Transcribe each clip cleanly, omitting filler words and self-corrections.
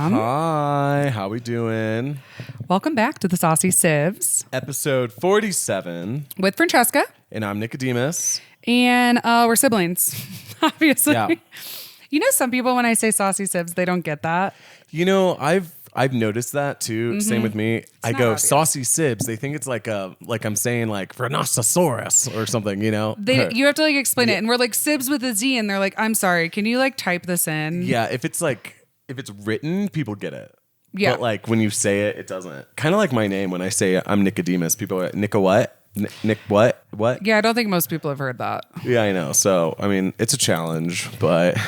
Fam. Hi, how we doing? Welcome back to the Saucy Sibz Episode 47. with Francesca. And I'm Nicodemus. And we're siblings, obviously. Yeah. You know, some people, when I say Saucy Sibz, they don't get that. You know, I've noticed that too. Same with me. I not go obvious. saucy sibs. They think it's like I'm saying like rhinoceros or something, you know? You have to like explain it. And we're like Sibs with a Z. And they're like, I'm sorry, can you like type this in? Yeah, if it's written, people get it. Yeah. But like when you say it, it doesn't. Kind of like my name. When I say I'm Nicodemus, people are like, Nico what? Nick what? What? Yeah, I don't think most people have heard that. Yeah, I know. So, I mean, it's a challenge, but...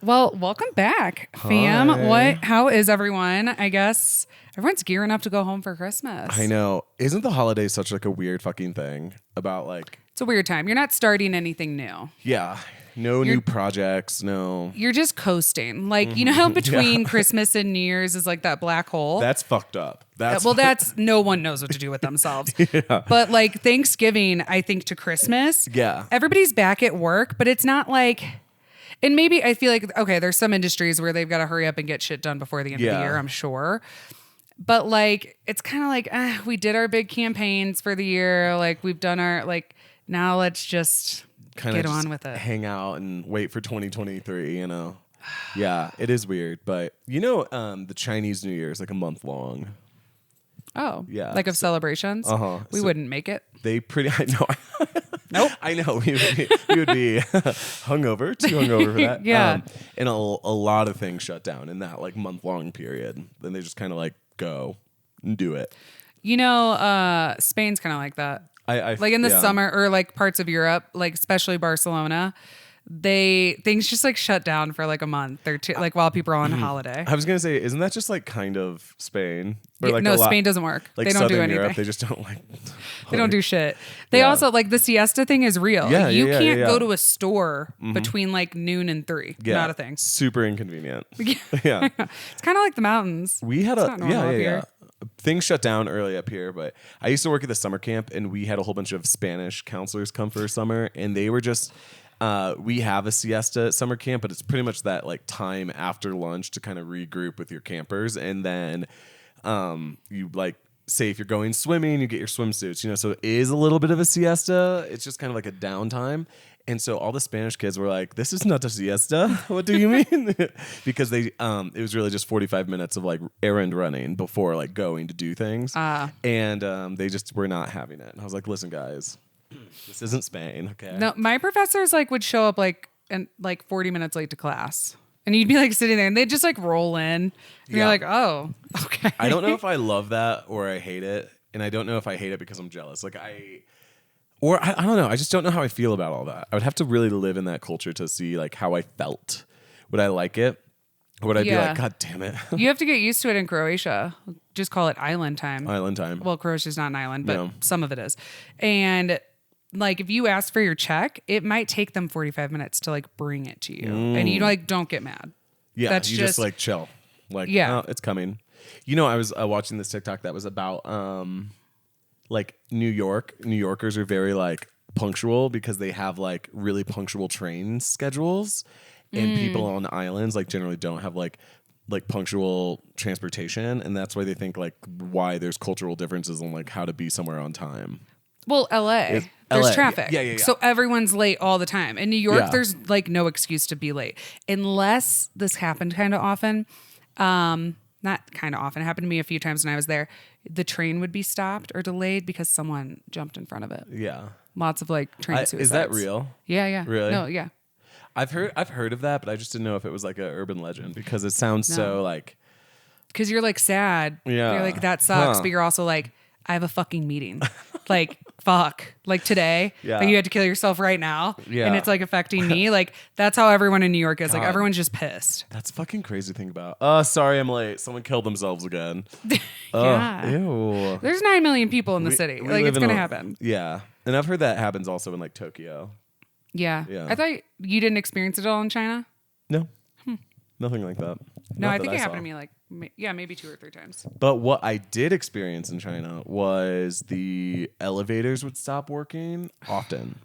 Well, welcome back, fam. Hi. How is everyone? I guess everyone's gearing up to go home for Christmas. I know. Isn't the holiday such like a weird fucking thing about like... It's a weird time. You're not starting anything new. Yeah. No new projects. No. You're just coasting. Like, you know how between Christmas and New Year's is like that black hole? That's fucked up. That's no one knows what to do with themselves. But like Thanksgiving, I think to Christmas, everybody's back at work, but it's not like, and maybe I feel like, okay, there's some industries where they've got to hurry up and get shit done before the end of the year, I'm sure. But like, it's kind of like, we did our big campaigns for the year. Like we've done our, like, now let's just get on with it. Hang out and wait for 2023, you know? Yeah, it is weird. But you know, the Chinese New Year is like a month long. Oh, yeah. Like of celebrations? We wouldn't make it. They I know. Nope. I know. We would be too hungover for that. Yeah. And a lot of things shut down in that like month long period. Then they just kind of like go and do it. You know, Spain's kind of like that. I like in the summer or like parts of Europe, like especially Barcelona, things just like shut down for like a month or two, like while people are on holiday. I was gonna say, isn't that just like kind of Spain? Or like no, Spain doesn't work. Like they don't do Southern anything. Europe, they just don't like. They don't do shit. They also like the siesta thing is real. Yeah, like, you can't yeah. go to a store between like noon and 3. Yeah, not a thing. Super inconvenient. Yeah. Yeah. It's kind of like the mountains. We had It's not normal up here. Things shut down early up here, but I used to work at the summer camp, and we had a whole bunch of Spanish counselors come for a summer, and they were just. We have a siesta at summer camp, but it's pretty much that like time after lunch to kind of regroup with your campers, and then you like say if you're going swimming, you get your swimsuits, you know. So it is a little bit of a siesta. It's just kind of like a downtime. And so all the Spanish kids were like, "This is not a siesta. What do you mean?" Because it was really just 45 minutes of like errand running before like going to do things, and they just were not having it. And I was like, "Listen, guys, this isn't Spain, okay?" No, my professors like would show up like 40 minutes late to class, and you'd be like sitting there, and they'd just like roll in, and you're like, "Oh, okay." I don't know if I love that or I hate it, and I don't know if I hate it because I'm jealous. Like I don't know. I just don't know how I feel about all that. I would have to really live in that culture to see like how I felt. Would I like it? Or would I be like, God damn it? You have to get used to it in Croatia. Just call it island time. Island time. Well, Croatia's not an island, but some of it is. And like if you ask for your check, it might take them 45 minutes to like bring it to you. And you like don't get mad. Yeah, That's you just like chill. Like, yeah, it's coming. You know, I was watching this TikTok that was about like New Yorkers are very like punctual because they have like really punctual train schedules, and people on islands like generally don't have like punctual transportation, and that's why they think like why there's cultural differences on like how to be somewhere on time. Well, LA, there's traffic. Yeah. So everyone's late all the time. In New York, there's like no excuse to be late unless this happened kind of often. Not kind of often. It happened to me a few times when I was there. The train would be stopped or delayed because someone jumped in front of it. Yeah. Lots of like train suicides. Is that real? Yeah. Really? No, yeah. I've heard of that, but I just didn't know if it was like an urban legend because it sounds so like. Because you're like sad. Yeah. You're like, that sucks. But you're also like, I have a fucking meeting. Like, fuck. Like today. Yeah. Like you had to kill yourself right now. Yeah. And it's like affecting me. Like that's how everyone in New York is. God. Like everyone's just pissed. That's fucking crazy to think about. Sorry I'm late. Someone killed themselves again. Yeah. Ew. There's 9 million people in the city. We Like live it's in going to happen. Yeah. And I've heard that happens also in like Tokyo. Yeah. Yeah. I thought you didn't experience it all in China. No. Nothing like that. No, Not I think that it happened saw. to me like, maybe 2 or 3 times. But what I did experience in China was the elevators would stop working often.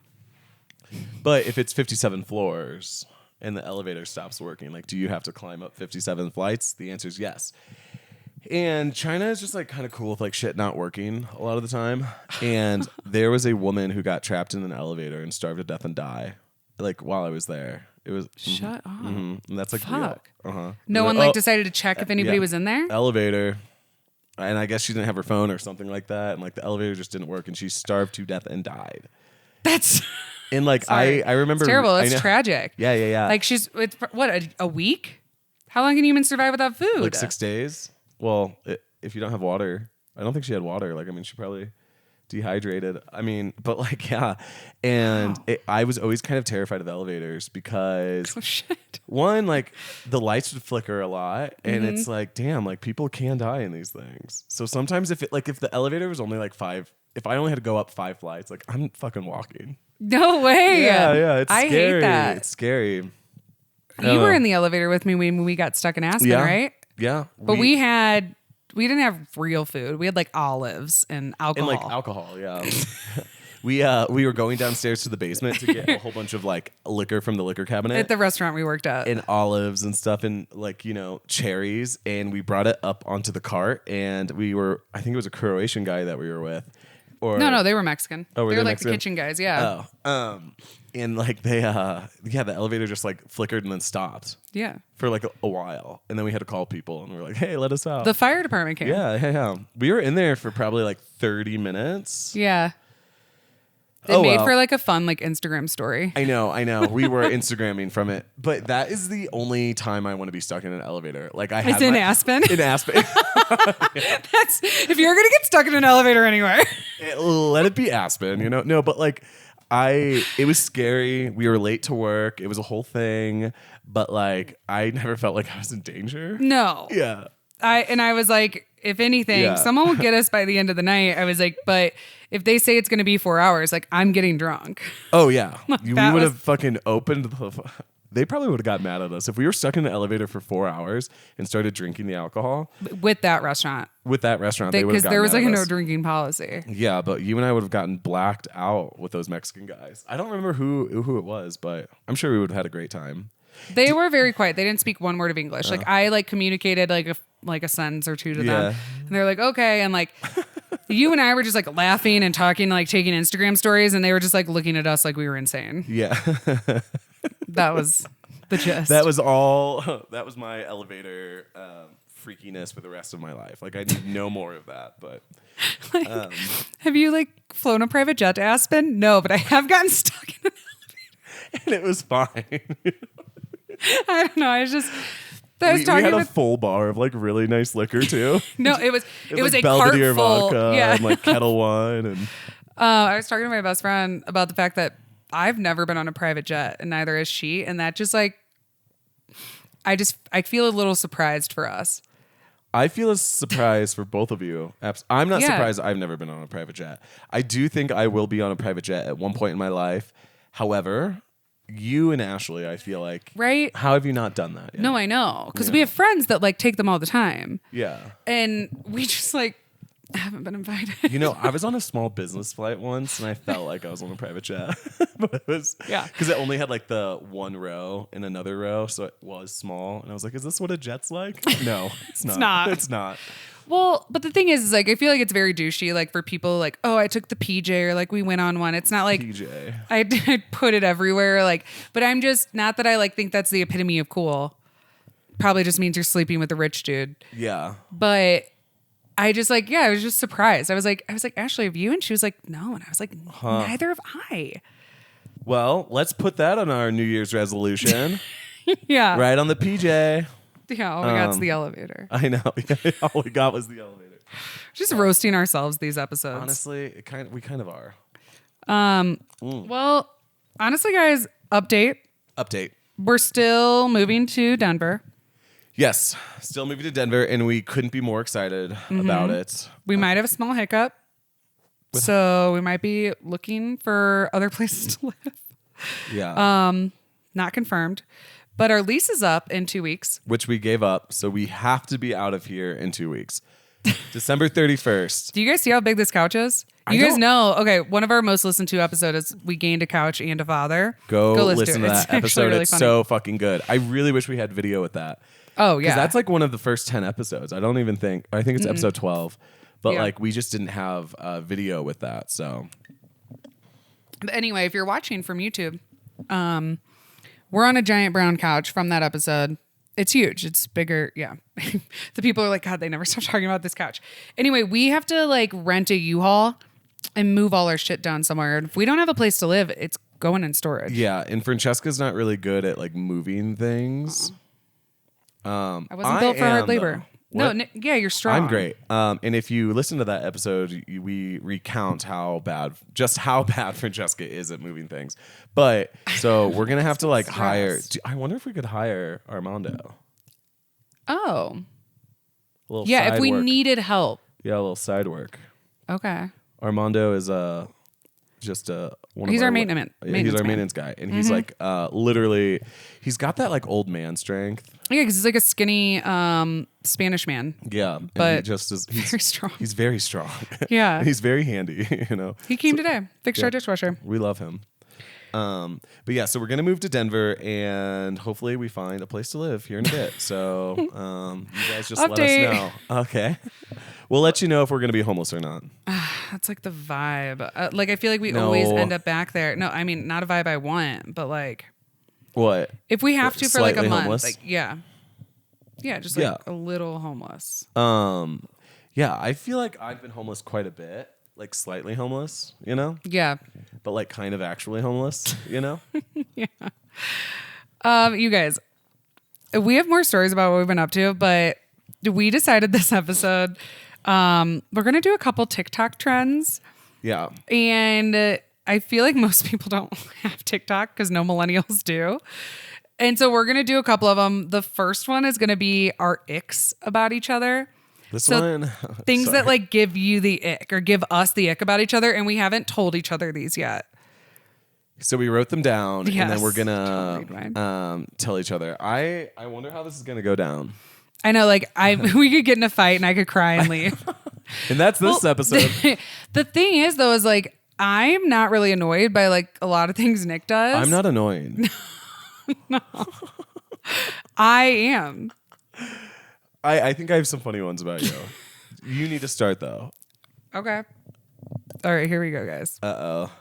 But if it's 57 floors, and the elevator stops working. Like, do you have to climb up 57 flights? The answer is yes. And China is just like kind of cool with like shit not working a lot of the time. And there was a woman who got trapped in an elevator and starved to death and die. Like while I was there, it was shut up. And that's like fuck. Real. No one like decided to check if anybody was in there. Elevator, and I guess she didn't have her phone or something like that, and like the elevator just didn't work, and she starved to death and died. That's and like I remember it's terrible. It's tragic. Yeah. Like it's what a week. How long can you even survive without food? Like 6 days. Well, if you don't have water, I don't think she had water. Like, I mean, she probably dehydrated. I mean, but like, yeah. And I was always kind of terrified of elevators because one, like the lights would flicker a lot, and it's like, damn, like people can die in these things. So sometimes if the elevator was only like if I only had to go up 5 flights, like I'm fucking walking. No way. Yeah. It's I scary. hate that. It's scary. You were in the elevator with me when we got stuck in Aspen, right? Yeah. But we didn't have real food. We had like olives and alcohol. And like alcohol, yeah. We were going downstairs to the basement to get a whole bunch of like liquor from the liquor cabinet. At the restaurant we worked at. And olives and stuff and like, cherries. And we brought it up onto the cart, and I think it was a Croatian guy that we were with. No, they were Mexican. Oh, they were like Mexican? the kitchen guys, yeah. Oh. And like they the elevator just like flickered and then stopped. Yeah. For like a while. And then we had to call people, and we were like, hey, let us out. The fire department came. Yeah. We were in there for probably like 30 minutes. Yeah. They made for like a fun like Instagram story. I know. We were Instagramming from it, but that is the only time I want to be stuck in an elevator. Like It's in Aspen. In Aspen. That's if you're gonna get stuck in an elevator anywhere. Let it be Aspen. No, but like it was scary. We were late to work. It was a whole thing, but like I never felt like I was in danger. No. Yeah. I was like, if anything, someone will get us by the end of the night. I was like, but if they say it's going to be 4 hours, like I'm getting drunk. Oh yeah, we would have fucking opened. They probably would have got mad at us if we were stuck in the elevator for 4 hours and started drinking the alcohol with that restaurant. They would have gotten because there was like a no no drinking policy. Yeah, but you and I would have gotten blacked out with those Mexican guys. I don't remember who it was, but I'm sure we would have had a great time. They were very quiet. They didn't speak one word of English. Like I like communicated like a sentence or two to them, and they're like, okay, and like you and I were just like laughing and talking, like taking Instagram stories, and they were just like looking at us like we were insane. Yeah, that was the gist. That was all. That was my elevator freakiness for the rest of my life. Like I need no more of that. But have you like flown a private jet to Aspen? No, but I have gotten stuck in an elevator, and it was fine. I don't know. We had a full bar of like really nice liquor too. No, it was like a Belvedere cart full. vodka and like Kettle One and. I was talking to my best friend about the fact that I've never been on a private jet, and neither has she, and that just like I feel a little surprised for us. I feel a surprise for both of you. I'm not surprised I've never been on a private jet. I do think I will be on a private jet at one point in my life. However, you and Ashley, I feel like. Right? How have you not done that yet? No, I know. Because we have friends that like take them all the time. Yeah. And we just like haven't been invited. I was on a small business flight once, and I felt like I was on a private jet. But it was because it only had like the one row and another row, so it was small. And I was like, "Is this what a jet's like?" No, it's not. It's not. Well, but the thing is like I feel like it's very douchey, like for people like, oh, I took the PJ or like we went on one. It's not like PJ. I put it everywhere, like, but I'm just not that I like think that's the epitome of cool. Probably just means you're sleeping with a rich dude. Yeah. But I just like, I was just surprised. I was like, Ashley, have you? And she was like, no. And I was like, neither have I. Well, let's put that on our New Year's resolution. Yeah. Right on the PJ. Yeah, all we got's the elevator. I know. All we got was the elevator. Just roasting ourselves these episodes. Honestly, we kind of are. Well, honestly, guys, update. We're still moving to Denver. Yes, still moving to Denver, and we couldn't be more excited about it. We might have a small hiccup, so we might be looking for other places to live. Yeah. Not confirmed. But our lease is up in 2 weeks. Which we gave up, so we have to be out of here in 2 weeks. December 31st. Do you guys see how big this couch is? You guys know, okay, one of our most listened to episodes is We Gained a Couch and a Father. Go listen to that episode. Really it's so fucking good. I really wish we had video with that. Oh, yeah. Because that's like one of the first 10 episodes. I think it's episode 12. But like we just didn't have video with that. So. But anyway, if you're watching from YouTube, we're on a giant brown couch from that episode. It's huge. It's bigger. Yeah. The people are like, God, they never stop talking about this couch. Anyway, we have to like rent a U-Haul and move all our shit down somewhere. And if we don't have a place to live, it's going in storage. Yeah. And Francesca's not really good at like moving things. I wasn't built for hard labor. No, yeah, you're strong. I'm great. And if you listen to that episode, we recount how bad Francesca is at moving things. But so we're gonna have to like hire. I wonder if we could hire Armando. Oh, yeah. If we needed help. Yeah, a little side work. Okay. Armando is just he's our maintenance. He's our maintenance guy, and he's like literally, he's got that like old man strength. Yeah, because he's like a skinny Spanish man. Yeah, but he just is. He's very strong. He's very strong. Yeah, he's very handy. He came today, fixed our dishwasher. We love him. But yeah, so we're gonna move to Denver, and hopefully we find a place to live here in a bit. So you guys just let us know. Okay, we'll let you know if we're gonna be homeless or not. That's like the vibe. Like I feel like we always end up back there. No, I mean not a vibe I want, but like. What? If we have to for like a month, homeless? like just like a little homeless. Yeah, I feel like I've been homeless quite a bit, like slightly homeless, Yeah, but like kind of actually homeless, Yeah. You guys, we have more stories about what we've been up to, but we decided this episode, we're gonna do a couple TikTok trends. Yeah, and. I feel like most people don't have TikTok because no millennials do. And so we're going to do a couple of them. The first one is going to be our icks about each other. Things that like give you the ick or give us the ick about each other. And we haven't told each other these yet. So we wrote them down and then we're going to tell each other. I wonder how this is going to go down. I know, like we could get in a fight and I could cry and leave. And that's this episode. The thing is though, is like, I'm not really annoyed by like a lot of things Nick does. I'm not annoyed. No. I am. I think I have some funny ones about you. You need to start though. Okay. All right, here we go, guys. Uh-oh.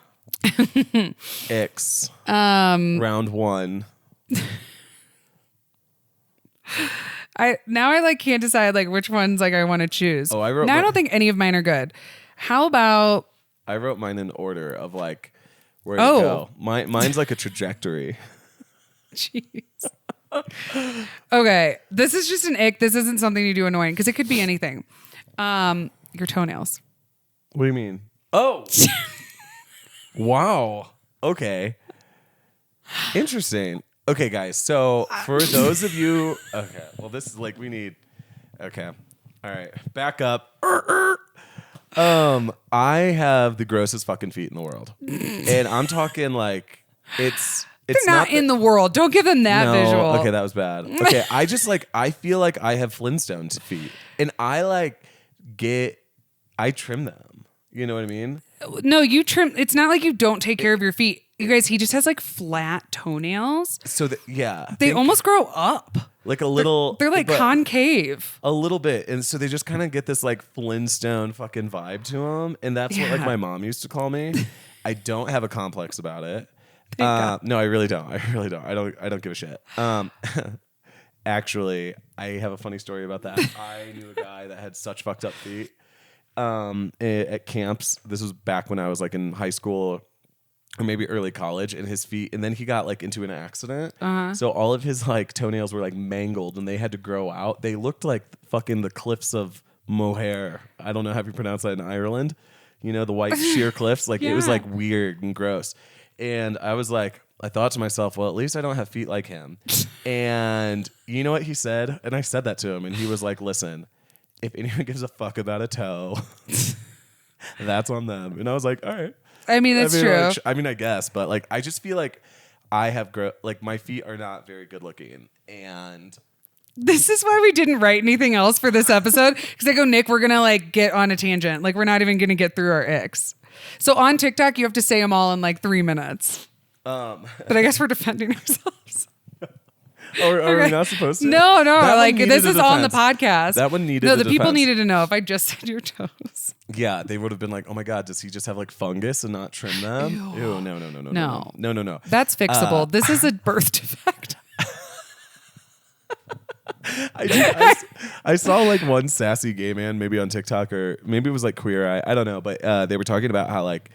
Icks. Round 1. I like can't decide like which ones like I want to choose. Oh, I don't think any of mine are good. How about I wrote mine in order of like where to go. Mine's like a trajectory. Jeez. Okay, this is just an ick. This isn't something you do annoying because it could be anything. Your toenails. What do you mean? Oh. Wow. Okay. Interesting. Okay, guys. So for those of you, okay. Well, this is like we need. Okay. All right. Back up. I have the grossest fucking feet in the world, and I'm talking like it's not in the world. Don't give them that visual. Okay, that was bad. Okay, I just like I feel like I have Flintstones feet, and I trim them. You know what I mean? No, you trim. It's not like you don't take care of your feet. You guys, he just has like flat toenails. So they almost grow up. Like a little. They're like concave. A little bit. And so they just kind of get this like Flintstone fucking vibe to them. And that's what like my mom used to call me. I don't have a complex about it. No, I really don't. I don't give a shit. Actually, I have a funny story about that. I knew a guy that had such fucked up feet at camps. This was back when I was like in high school or maybe early college, and his feet, and then he got like into an accident. So all of his like toenails were like mangled and they had to grow out. They looked like fucking the cliffs of Moher. I don't know how you pronounce that in Ireland. You know, the white sheer cliffs. Like it was like weird and gross. And I thought to myself, well, at least I don't have feet like him. And you know what he said? And I said that to him, and he was like, listen, if anyone gives a fuck about a toe, that's on them. And I was like, all right. I mean, it's true. Like, I guess, but like, I just feel like I have like my feet are not very good looking, and this is why we didn't write anything else for this episode. Because I go, Nick, we're gonna like get on a tangent. Like we're not even gonna get through our icks. So on TikTok, you have to say them all in like 3 minutes. But I guess we're defending ourselves. Are we not supposed to? No. Like this is on the podcast. That one needed. No, the people needed to know if I just said your toes. Yeah, they would have been like, "Oh my God, does he just have like fungus and not trim them?" Ew, no. That's fixable. This is a birth defect. I saw like one sassy gay man, maybe on TikTok or maybe it was like Queer Eye. I don't know, but they were talking about how like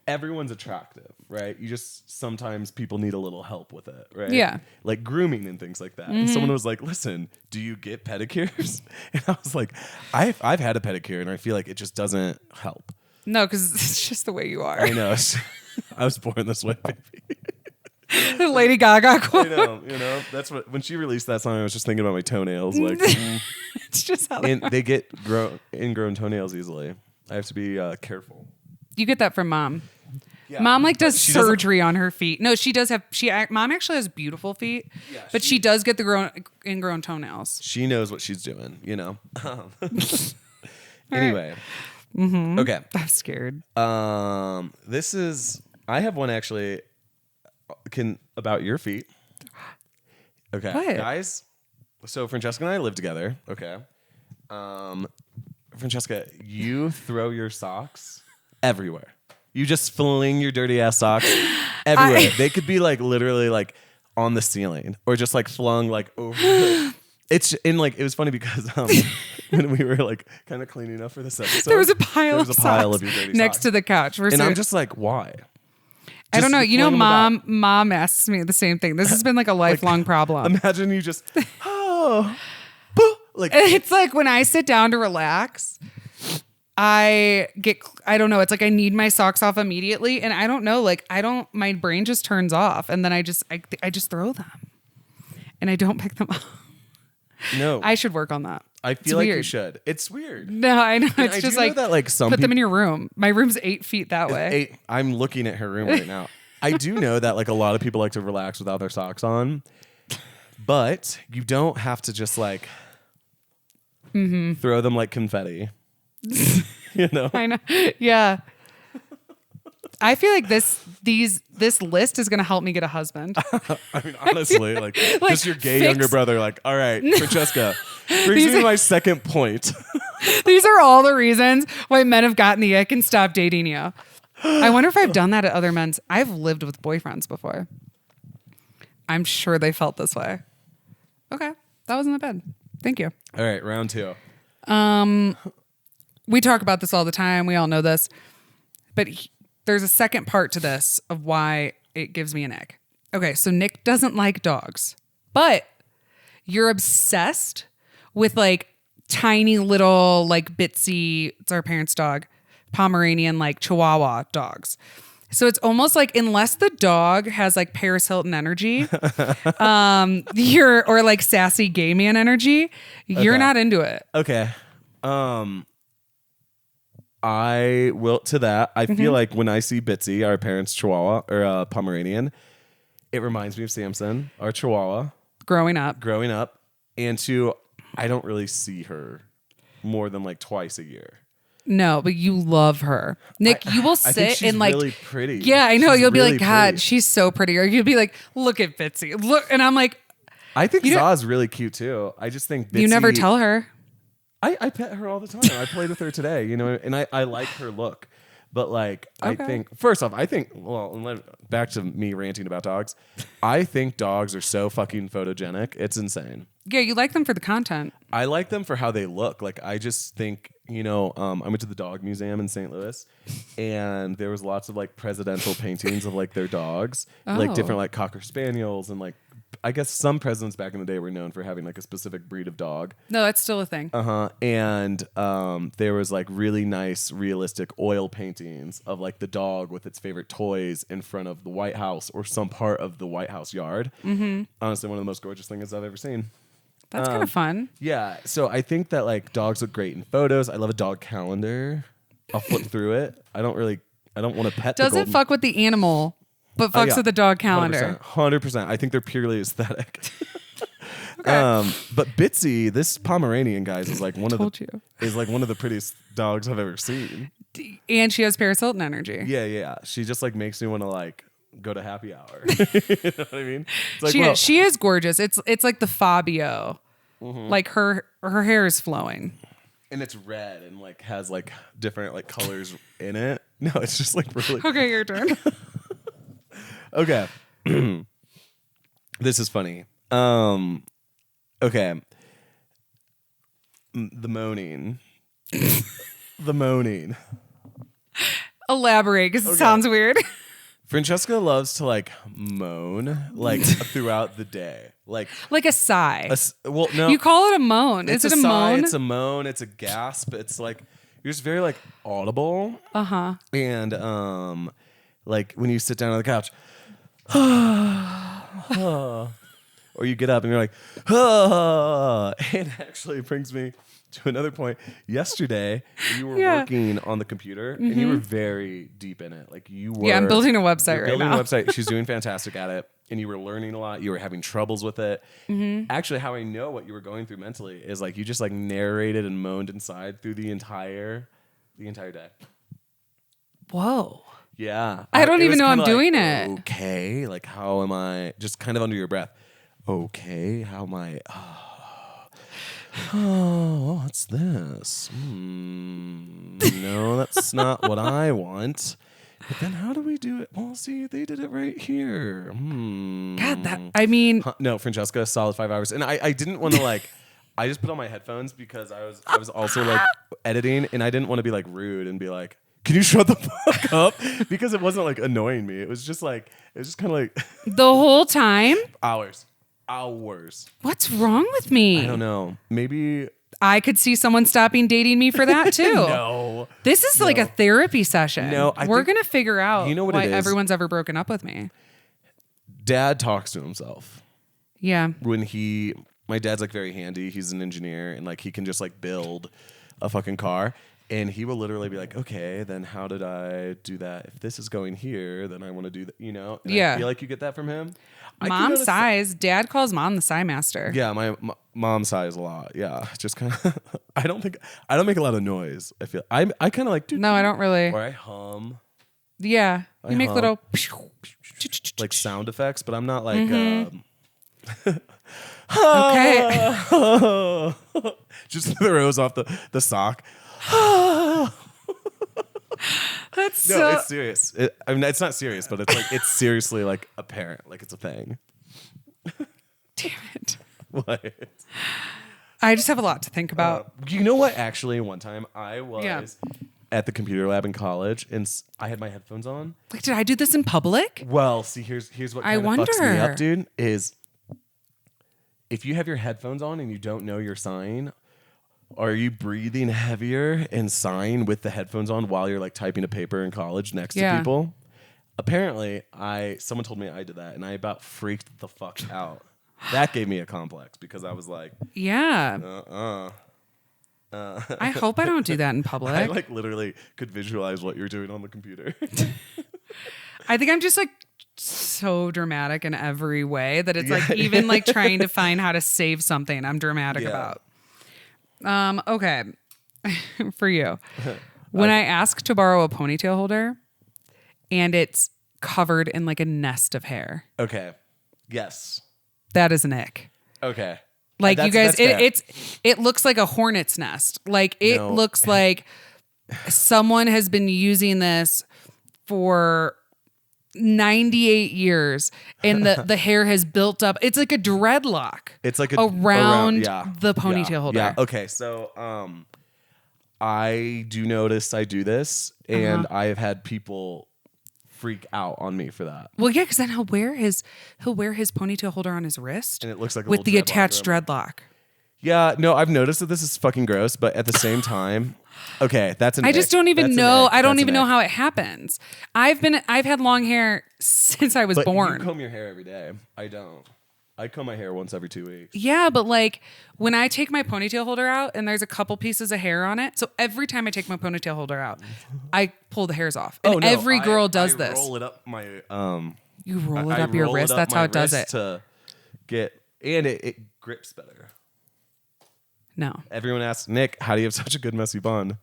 everyone's attractive, right? You just sometimes people need a little help with it, right? Yeah, like grooming and things like that. And someone was like, "Listen, do you get pedicures?" And I was like, "I've had a pedicure, and I feel like it just doesn't help." No, because it's just the way you are. I know. I was born this way, baby. The Lady Gaga quote. I know, that's what when she released that song, I was just thinking about my toenails. Like, it's just how they get ingrown toenails easily. I have to be careful. You get that from mom. Yeah. Mom like does surgery on her feet. No, she does have. Mom actually has beautiful feet, but she does get the ingrown toenails. She knows what she's doing, Anyway, okay. I'm scared. This is. I have one actually. About your feet. Okay, what? Guys. So Francesca and I live together. Okay. Francesca, you throw your socks everywhere. You just fling your dirty ass socks everywhere. They could be like literally like on the ceiling or just like flung like over. It was funny because when we were like kind of cleaning up for this episode, there was a pile of your dirty next socks to the couch. I'm just like, why? I don't know. Mom asks me the same thing. This has been like a lifelong problem. Imagine you just, like it's like when I sit down to relax, I don't know. It's like I need my socks off immediately, and I don't know. Like my brain just turns off, and then I just throw them, and I don't pick them up. No, I should work on that. I feel like you should. It's weird. No, I know. It's just like that, like some put them in your room. My room's 8 feet that way. I'm looking at her room right now. I do know that like a lot of people like to relax without their socks on, but you don't have to just like throw them like confetti. I know. Yeah. I feel like this list is gonna help me get a husband. I mean, honestly, like just your gay younger brother. Like, all right, Francesca, brings me to my second point. These are all the reasons why men have gotten the ick and stopped dating you. I wonder if I've done that at other men's. I've lived with boyfriends before. I'm sure they felt this way. Okay, that wasn't that bad. Thank you. All right, round 2. We talk about this all the time. We all know this, but there's a second part to this of why it gives me an ick. Okay, so Nick doesn't like dogs, but you're obsessed with like tiny little like bitsy, it's our parents' dog, Pomeranian, like Chihuahua dogs. So it's almost like unless the dog has like Paris Hilton energy, or like sassy gay man energy, you're not into it. Okay. I will to that. I feel like when I see Bitsy, our parents' Chihuahua or Pomeranian, it reminds me of Samson, our Chihuahua. Growing up. And I don't really see her more than like twice a year. No, but you love her. Nick, you will sit I think she's and like really pretty. Yeah, I know. She's You'll be really like, God, pretty. she's so pretty. Or you'll be like, look at Bitsy. Look, and I'm like, I think Zaw's really cute too. I just think Bitsy, you never tell her. I pet her all the time. I played with her today, and I like her look. But like, I think, first off, back to me ranting about dogs. I think dogs are so fucking photogenic. It's insane. Yeah, you like them for the content. I like them for how they look. Like, I just think, I went to the dog museum in St. Louis, and there was lots of like presidential paintings of like their dogs, like different like Cocker Spaniels, and like, I guess some presidents back in the day were known for having like a specific breed of dog. No, that's still a thing. And there was like really nice, realistic oil paintings of like the dog with its favorite toys in front of the White House or some part of the White House yard. Honestly, one of the most gorgeous things I've ever seen. That's kind of fun. Yeah. So I think that like dogs look great in photos. I love a dog calendar. I'll flip through it. I don't want to pet. Doesn't fuck with the animal, but fucks with the dog calendar. 100%. I think they're purely aesthetic. But Bitsy, this Pomeranian, guys, is like one of the prettiest dogs I've ever seen. And she has Paris Hilton energy. Yeah. She just like makes me want to like go to happy hour. You know what I mean? It's like, she is gorgeous. It's like the Fabio. Like her hair is flowing. And it's red and like has like different like colors in it. No, it's just like really. Okay, your turn. Okay. This is funny. Okay. The moaning. The moaning. Elaborate, because it sounds weird. Francesca loves to like moan like throughout the day. Like a sigh. Well, no. You call it a moan. Is it a sigh, moan? It's a moan. It's a gasp. It's like you're just very like audible. Uh-huh. And like when you sit down on the couch, or you get up and you're like, it actually brings me to another point. Yesterday, you were working on the computer and you were very deep in it. Like you were. Yeah, I'm building a website right building now. a website. She's doing fantastic at it. And you were learning a lot. You were having troubles with it. Actually, how I know what you were going through mentally is like you just like narrated and moaned inside through the entire day. Whoa. Yeah. I don't even know I'm doing it. Okay. Like, how am I? Just kind of under your breath. Okay. How am I? Oh, what's this? No, that's not what I want. But then how do we do it? Well, see, they did it right here. God, No, Francesca, solid 5 hours. And I didn't want to like, I just put on my headphones because I was also like editing and I didn't want to be like rude and be like, can you shut the fuck up? Because it wasn't like annoying me. It was just kind of like. The whole time? Hours. What's wrong with me? I don't know. Maybe. I could see someone stopping dating me for that too. No. This is like a therapy session. No, we're going to figure out why everyone's ever broken up with me. Dad talks to himself. Yeah. My dad's like very handy. He's an engineer and like he can just like build a fucking car. And he will literally be like, okay, then how did I do that? If this is going here, then I want to do that, you know? And I feel like you get that from him. Mom sighs. Dad calls mom the sigh master. Yeah, my mom sighs a lot. Yeah, just kind of. I don't make a lot of noise. I feel I kind of like. No, I don't really. Or I hum. Yeah, you make little like sound effects, but I'm not like. Okay. Just throws off the sock. That's no, it's serious. It's not serious, but it's like it's seriously like apparent, like it's a thing. Damn it! What? I just have a lot to think about. You know what? Actually, one time I was at the computer lab in college, and I had my headphones on. Like, did I do this in public? Well, see, here's what kind of fucks me up, dude. Is if you have your headphones on and you don't know your sign. Are you breathing heavier and sighing with the headphones on while you're like typing a paper in college next to people? Apparently, someone told me I did that and I about freaked the fuck out. That gave me a complex because I was like, yeah. I hope I don't do that in public. I like literally could visualize what you're doing on the computer. I think I'm just like so dramatic in every way that it's like even like trying to find how to save something I'm dramatic about. Okay. For you. When I ask to borrow a ponytail holder and it's covered in like a nest of hair. Okay. Yes. That is an ick. Okay. Like you guys, it looks like a hornet's nest. Like it looks like someone has been using this for 98 years and the hair has built up. It's like a dreadlock. It's like around the ponytail holder. Yeah. Okay. So I do notice I do this and I have had people freak out on me for that. Well, yeah, because then he'll wear his ponytail holder on his wrist. And it looks like with the attached dreadlock. Yeah, no, I've noticed that this is fucking gross, but at the same time, okay, that's an I just don't even know. I don't even know how it happens. I've had long hair since I was born. You comb your hair every day. I don't. I comb my hair once every 2 weeks. Yeah, but like when I take my ponytail holder out and there's a couple pieces of hair on it, so every time I take my ponytail holder out, I pull the hairs off. And every girl does this. Roll it up my You roll it up your wrist. That's how it does it. To get and it grips better. No. Everyone asks, Nick, how do you have such a good messy bun?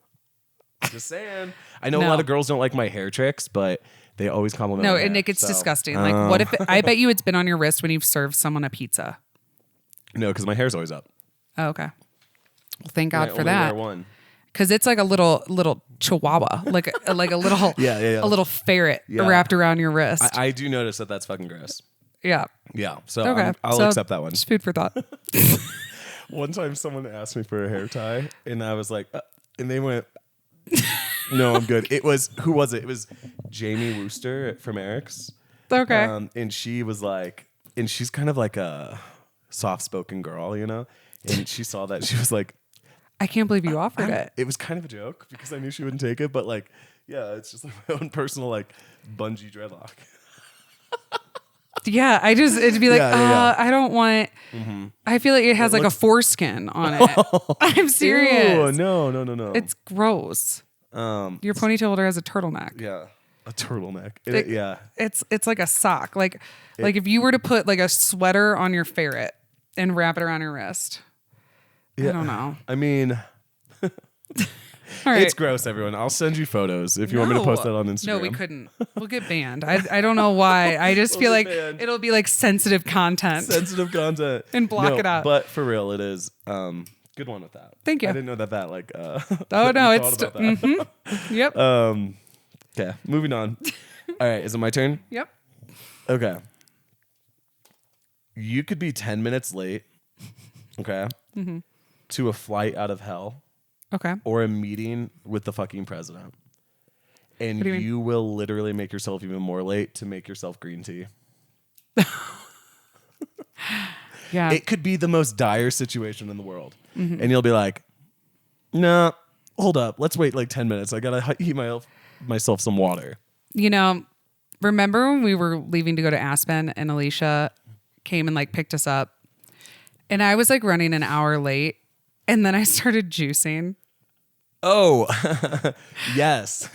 Just saying. I know a lot of girls don't like my hair tricks, but they always compliment No, my hair, Nick, it's disgusting. Like, what if I bet you it's been on your wrist when you've served someone a pizza? No, because my hair's always up. Oh, okay. Well, thank God for I that. only wear one. Because it's like a little chihuahua, like a little a little ferret wrapped around your wrist. I do notice that that's fucking gross. Yeah. Yeah. So I'll accept that one. Just food for thought. One time someone asked me for a hair tie and I was like, and they went, no, I'm good. Who was it? It was Jamie Wooster from Eric's. Okay. And she was like, and she's kind of like a soft-spoken girl, you know? And she saw that. She was like, I can't believe you offered it. It was kind of a joke because I knew she wouldn't take it, but like, yeah, it's just like my own personal like bungee dreadlock. Yeah, it'd be like, I don't want. I feel like it has like a foreskin on it. I'm serious. Ew, no. It's gross. Your ponytail holder has a turtleneck. Yeah, a turtleneck. Yeah, it's like a sock. Like if you were to put like a sweater on your ferret and wrap it around your wrist. Yeah. I don't know. I mean, it's gross, everyone. I'll send you photos if you want me to post that on Instagram. No, we couldn't. We'll get banned. I don't know why. I just feel like it'll be like sensitive content. Sensitive content. And block it out. But for real, it is. Good one with that. Thank you. I didn't know that like. Oh no, it's. Yep. Okay, moving on. All right, is it my turn? Yep. Okay. You could be 10 minutes late. Okay. To a flight out of hell. Okay. Or a meeting with the fucking president. And you will literally make yourself even more late to make yourself green tea. Yeah. It could be the most dire situation in the world. And you'll be like, nah, hold up. Let's wait like 10 minutes. I got to heat myself some water. You know, remember when we were leaving to go to Aspen and Alicia came and like picked us up? And I was like running an hour late. And then I started juicing. Oh, yes.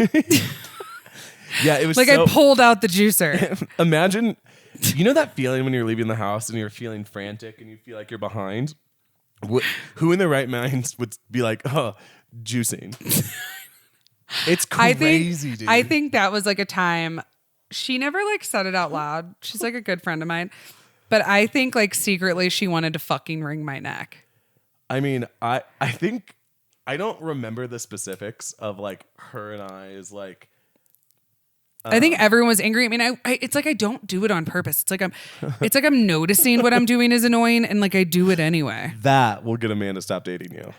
Yeah, it was like I pulled out the juicer. Imagine, you know that feeling when you're leaving the house and you're feeling frantic and you feel like you're behind? Who in their right mind would be like, juicing? It's crazy, dude. I think that was like a time, she never like said it out loud. She's like a good friend of mine. But I think like secretly she wanted to fucking wring my neck. I mean, I think I don't remember the specifics of like her and I's like. I think everyone was angry. I mean, it's like I don't do it on purpose. It's like I'm noticing what I'm doing is annoying, and like I do it anyway. That will get a man to stop dating you.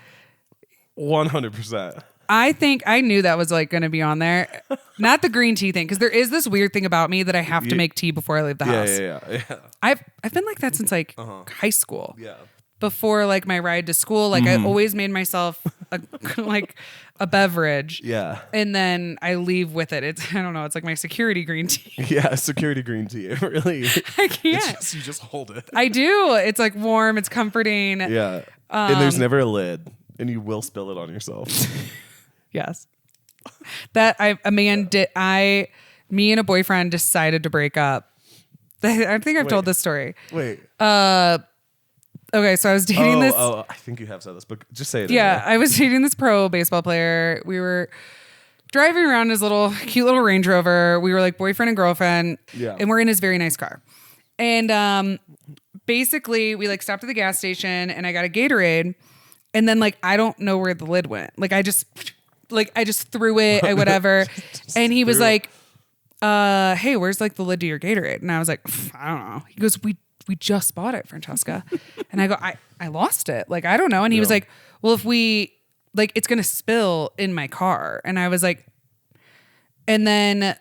100%. I think I knew that was like going to be on there. Not the green tea thing, because there is this weird thing about me that I have to make tea before I leave the house. Yeah. I've been like that since like high school. Yeah. Before like my ride to school, like I always made myself a beverage. Yeah. And then I leave with it. It's I don't know. It's like my security green tea. Yeah, security green tea. It really. I can't. You just hold it. I do. It's like warm. It's comforting. Yeah. And there's never a lid, and you will spill it on yourself. Yes. Me and a boyfriend decided to break up. I think I've told this story. Wait. Okay, so I was dating this. Oh, I think you have said this, but just say it. Yeah, anyway. I was dating this pro baseball player. We were driving around his cute little Range Rover. We were like boyfriend and girlfriend. Yeah. And we're in his very nice car. And basically, we like stopped at the gas station, and I got a Gatorade. And then like I don't know where the lid went. Like I just threw it. Whatever. And he was like, "Hey, where's like the lid to your Gatorade?" And I was like, "I don't know." He goes, we just bought it, Francesca. And I go, I lost it. Like, I don't know. And he was like, well, if we, like, it's going to spill in my car. And I was like, and then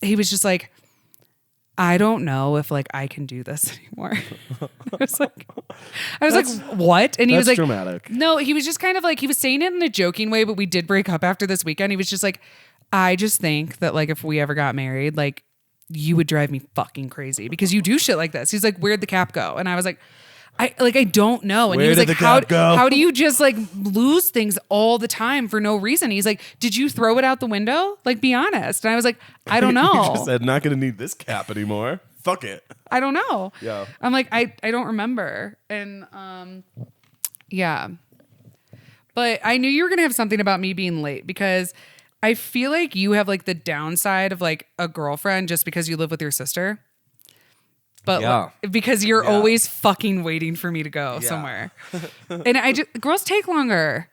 he was just like, I don't know if like I can do this anymore. I was like, what? And he was like, dramatic. No, he was just kind of like, he was saying it in a joking way, but we did break up after this weekend. He was just like, I just think that like, if we ever got married, like, you would drive me fucking crazy because you do shit like this. He's like, where'd the cap go? And I was like, I don't know. And he was like, how do you just like lose things all the time for no reason? He's like, did you throw it out the window? Like, be honest. And I was like, I don't know. You just said, not going to need this cap anymore. Fuck it. I don't know. Yeah. I'm like, I don't remember. And yeah. But I knew you were going to have something about me being late because I feel like you have like the downside of like a girlfriend just because you live with your sister. But because you're always fucking waiting for me to go somewhere. And girls take longer.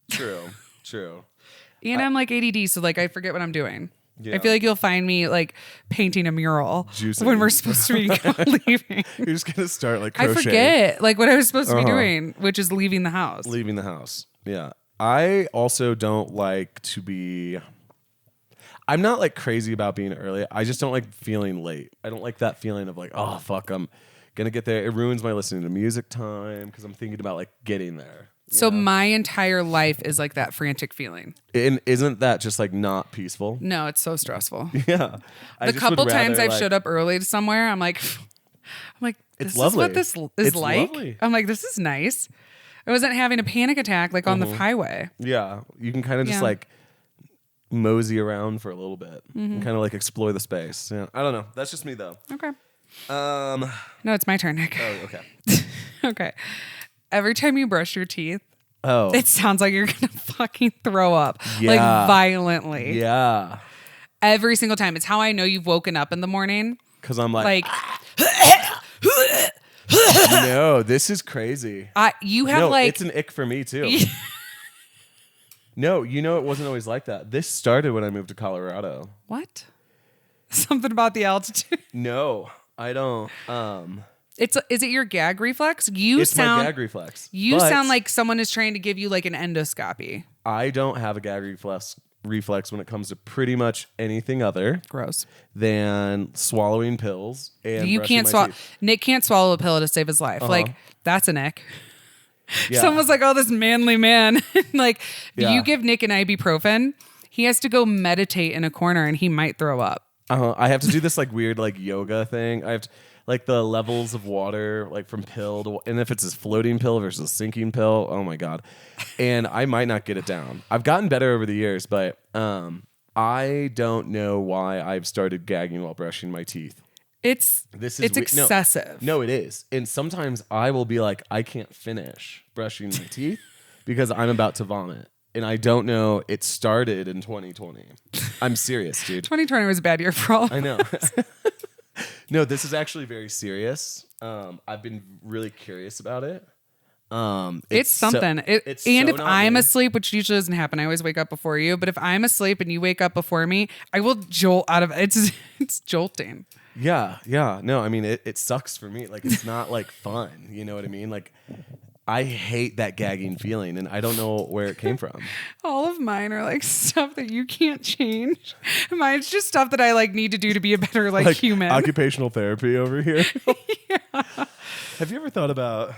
True. And I'm like ADD, so like I forget what I'm doing. Yeah. I feel like you'll find me like painting a mural when we're supposed to be leaving. You're just gonna start like crocheting. I forget like what I was supposed to be doing, which is leaving the house. Yeah. I also don't like to be. I'm not like crazy about being early. I just don't like feeling late. I don't like that feeling of like, oh fuck, I'm gonna get there. It ruins my listening to music time because I'm thinking about like getting there. So my entire life is like that frantic feeling. And isn't that just like not peaceful? No, it's so stressful. Yeah. The couple times I've showed up early to somewhere, I'm like, it's this lovely. is what this is like. Lovely. I'm like, this is nice. I wasn't having a panic attack like on the highway. Yeah. You can kind of just like mosey around for a little bit and kind of like explore the space. Yeah. I don't know. That's just me though. Okay. No, it's my turn, Nick. Oh, okay. Okay. Every time you brush your teeth, it sounds like you're gonna fucking throw up. Like violently. Yeah. Every single time. It's how I know you've woken up in the morning. Because I'm like no, this is crazy. You have like it's an ick for me too. No, it wasn't always like that. This started when I moved to Colorado. What? Something about the altitude? No, I don't. Is it your gag reflex? It's my gag reflex. You sound like someone is trying to give you like an endoscopy. I don't have a gag reflex when it comes to pretty much anything other than swallowing pills and you can't swallow. Nick can't swallow a pill to save his life. Like that's a Nick. Yeah. Someone's like, oh, this manly man. Like you give Nick an ibuprofen, he has to go meditate in a corner and he might throw up. I have to do this like weird like yoga thing. I have to, like the levels of water like from pill to, and if it's a floating pill versus a sinking pill, oh my God. And I might not get it down. I've gotten better over the years, but I don't know why I've started gagging while brushing my teeth. It's excessive. No, it is. And sometimes I will be like, I can't finish brushing my teeth because I'm about to vomit. And I don't know. It started in 2020. I'm serious, dude. 2020 was a bad year for all of us. I know. No, this is actually very serious. I've been really curious about it. It's something. If I'm asleep, which usually doesn't happen, I always wake up before you. But if I'm asleep and you wake up before me, I will jolt out of it. It's jolting. Yeah. No, I mean, it sucks for me. Like, it's not like fun. You know what I mean? Like, I hate that gagging feeling, and I don't know where it came from. All of mine are like stuff that you can't change. Mine's just stuff that I like need to do to be a better like human. Occupational therapy over here. Yeah. Have you ever thought about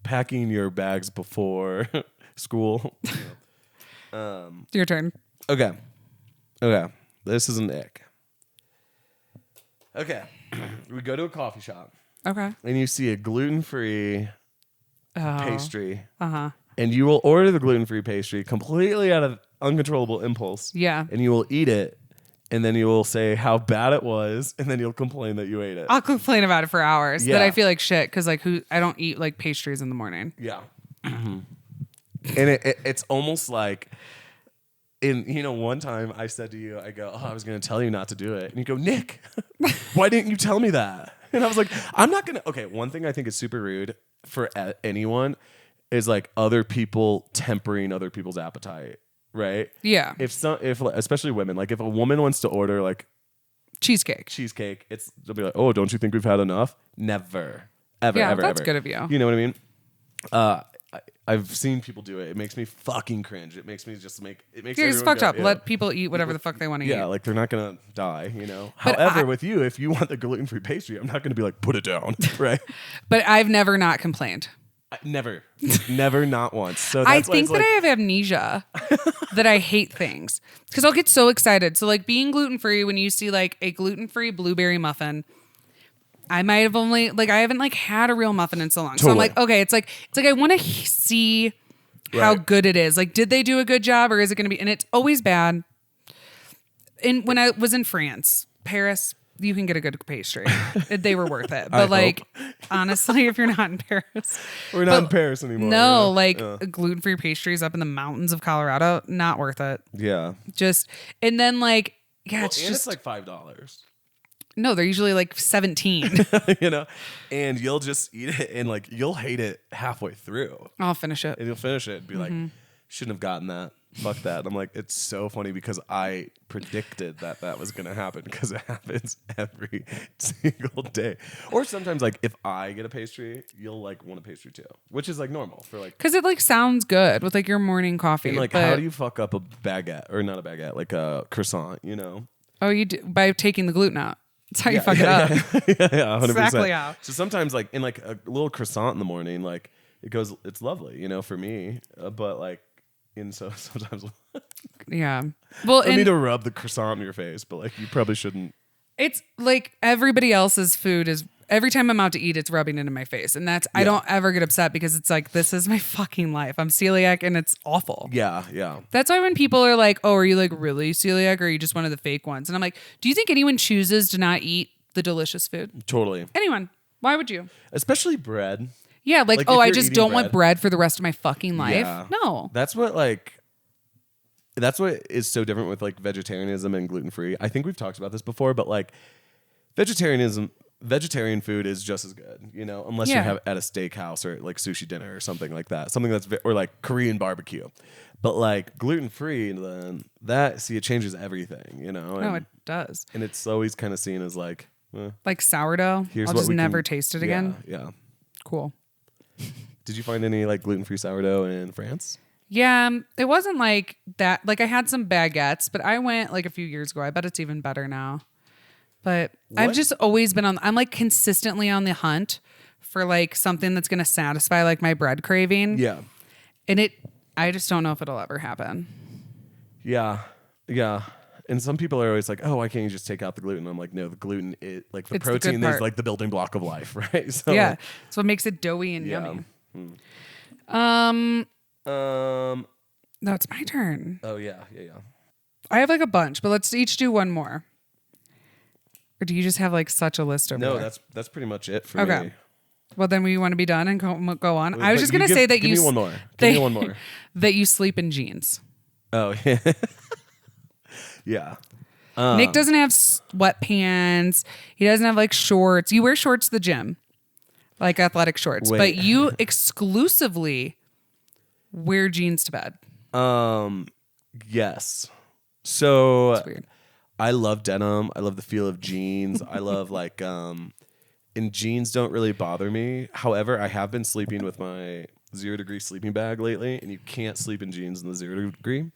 packing your bags before school? Your turn. Okay. This is an ick. Okay. We go to a coffee shop. Okay. And you see a gluten-free pastry. Uh-huh. And you will order the gluten-free pastry completely out of uncontrollable impulse. Yeah. And you will eat it. And then you will say how bad it was. And then you'll complain that you ate it. I'll complain about it for hours. That I feel like shit. Because like I don't eat like pastries in the morning. Yeah. Mm-hmm. And it's almost like... one time I said to you, I go, I was going to tell you not to do it. And you go, Nick, why didn't you tell me that? And I was like, I'm not going to. Okay, one thing I think is super rude for anyone is like other people tempering other people's appetite, right? Yeah. If especially women, like if a woman wants to order like cheesecake, they'll be like, oh, don't you think we've had enough? Never, ever, ever, that's ever. good of you. You know what I mean? I've seen people do it. It makes me fucking cringe. It makes me just it makes it's fucked up. Let people eat whatever the fuck they want to eat. Yeah, like they're not gonna die, But however, with you, if you want the gluten-free pastry, I'm not gonna be like, put it down, right? But I've never not complained. Never, not once. So I think that I have amnesia that I hate things because I'll get so excited. So like being gluten-free, when you see like a gluten-free blueberry muffin, I might have only I haven't had a real muffin in so long. Totally. So I'm like, okay, it's like I want to see how good it is. Like, did they do a good job or is it going to be? And it's always bad. And when I was in France, Paris, you can get a good pastry. They were worth it. But like, honestly, if you're not in Paris. We're not in Paris anymore. No, gluten-free pastries up in the mountains of Colorado, not worth it. Yeah. And then like, yeah, it's like $5. No, they're usually like 17. And you'll just eat it and like, you'll hate it halfway through. I'll finish it. And you'll finish it and be like, shouldn't have gotten that. Fuck that. And I'm like, it's so funny because I predicted that was going to happen because it happens every single day. Or sometimes like if I get a pastry, you'll like want a pastry too, which is like normal for like. Because it like sounds good with like your morning coffee. And like, how do you fuck up a baguette or not a baguette, like a croissant, Oh, you do by taking the gluten out. That's how you fuck it up. Yeah, 100%. Exactly how. So sometimes like in like a little croissant in the morning, like it's lovely, for me. But like, and so sometimes yeah. Well, I need to rub the croissant in your face, but like you probably shouldn't. It's like everybody else's food is every time I'm out to eat, it's rubbing into my face. And I don't ever get upset because it's like, this is my fucking life. I'm celiac and it's awful. Yeah, yeah. That's why when people are like, oh, are you like really celiac or are you just one of the fake ones? And I'm like, do you think anyone chooses to not eat the delicious food? Totally. Anyone. Why would you? Especially bread. Yeah, like I just don't want bread for the rest of my fucking life. Yeah. No. That's what is so different with like vegetarianism and gluten-free. I think we've talked about this before, but like vegetarian food is just as good, unless you have at a steakhouse or like sushi dinner or something like that. Something that's or like Korean barbecue. But like gluten-free, then it changes everything, No, it does. And it's always kind of seen as like sourdough. I'll just never taste it again. Yeah. Cool. Did you find any like gluten-free sourdough in France? Yeah, it wasn't like that. Like I had some baguettes, but I went like a few years ago. I bet it's even better now. But I've just always been I'm like consistently on the hunt for like something that's going to satisfy like my bread craving. Yeah. And I just don't know if it'll ever happen. Yeah. Yeah. And some people are always like, oh, why can't you just take out the gluten? I'm like, no, the gluten is like the protein is like the building block of life, right? So yeah. It's what makes it doughy and yummy. No, it's my turn. Oh yeah. I have like a bunch, but let's each do one more. Or do you just have like such a list over there? No, that's pretty much it for me. Well, then we want to be done and go on. I was just going to say that give me one more. Give me one more. That you sleep in jeans. Oh, yeah. Yeah. Nick doesn't have sweatpants. He doesn't have like shorts. You wear shorts to the gym, like athletic shorts. Wait. But you exclusively wear jeans to bed. Yes. So That's weird. I love denim. I love the feel of jeans. I love like and jeans don't really bother me. However, I have been sleeping with my 0 degree sleeping bag lately, and you can't sleep in jeans in the 0 degree.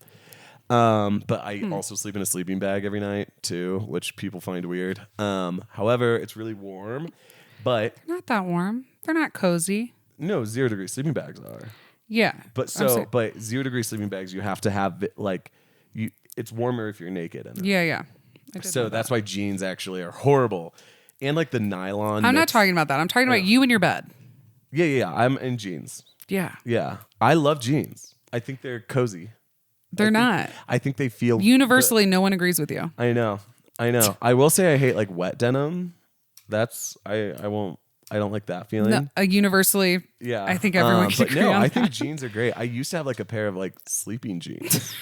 But I also sleep in a sleeping bag every night too, which people find weird. However, it's really warm, but They're not that warm. They're not cozy. No, 0 degree sleeping bags are. Yeah. But 0 degree sleeping bags, you have to have it's warmer if you're naked in it. Yeah. So that's why jeans actually are horrible. And like the nylon. I'm not talking about that. I'm talking about you in your bed. Yeah. I'm in jeans. Yeah. Yeah. I love jeans. I think they're cozy. They're not. I think they feel universely. No one agrees with you. I know. I will say I hate like wet denim. That's I don't like that feeling. No, universally. Yeah. I think everyone can agree on I think jeans are great. I used to have like a pair of like sleeping jeans.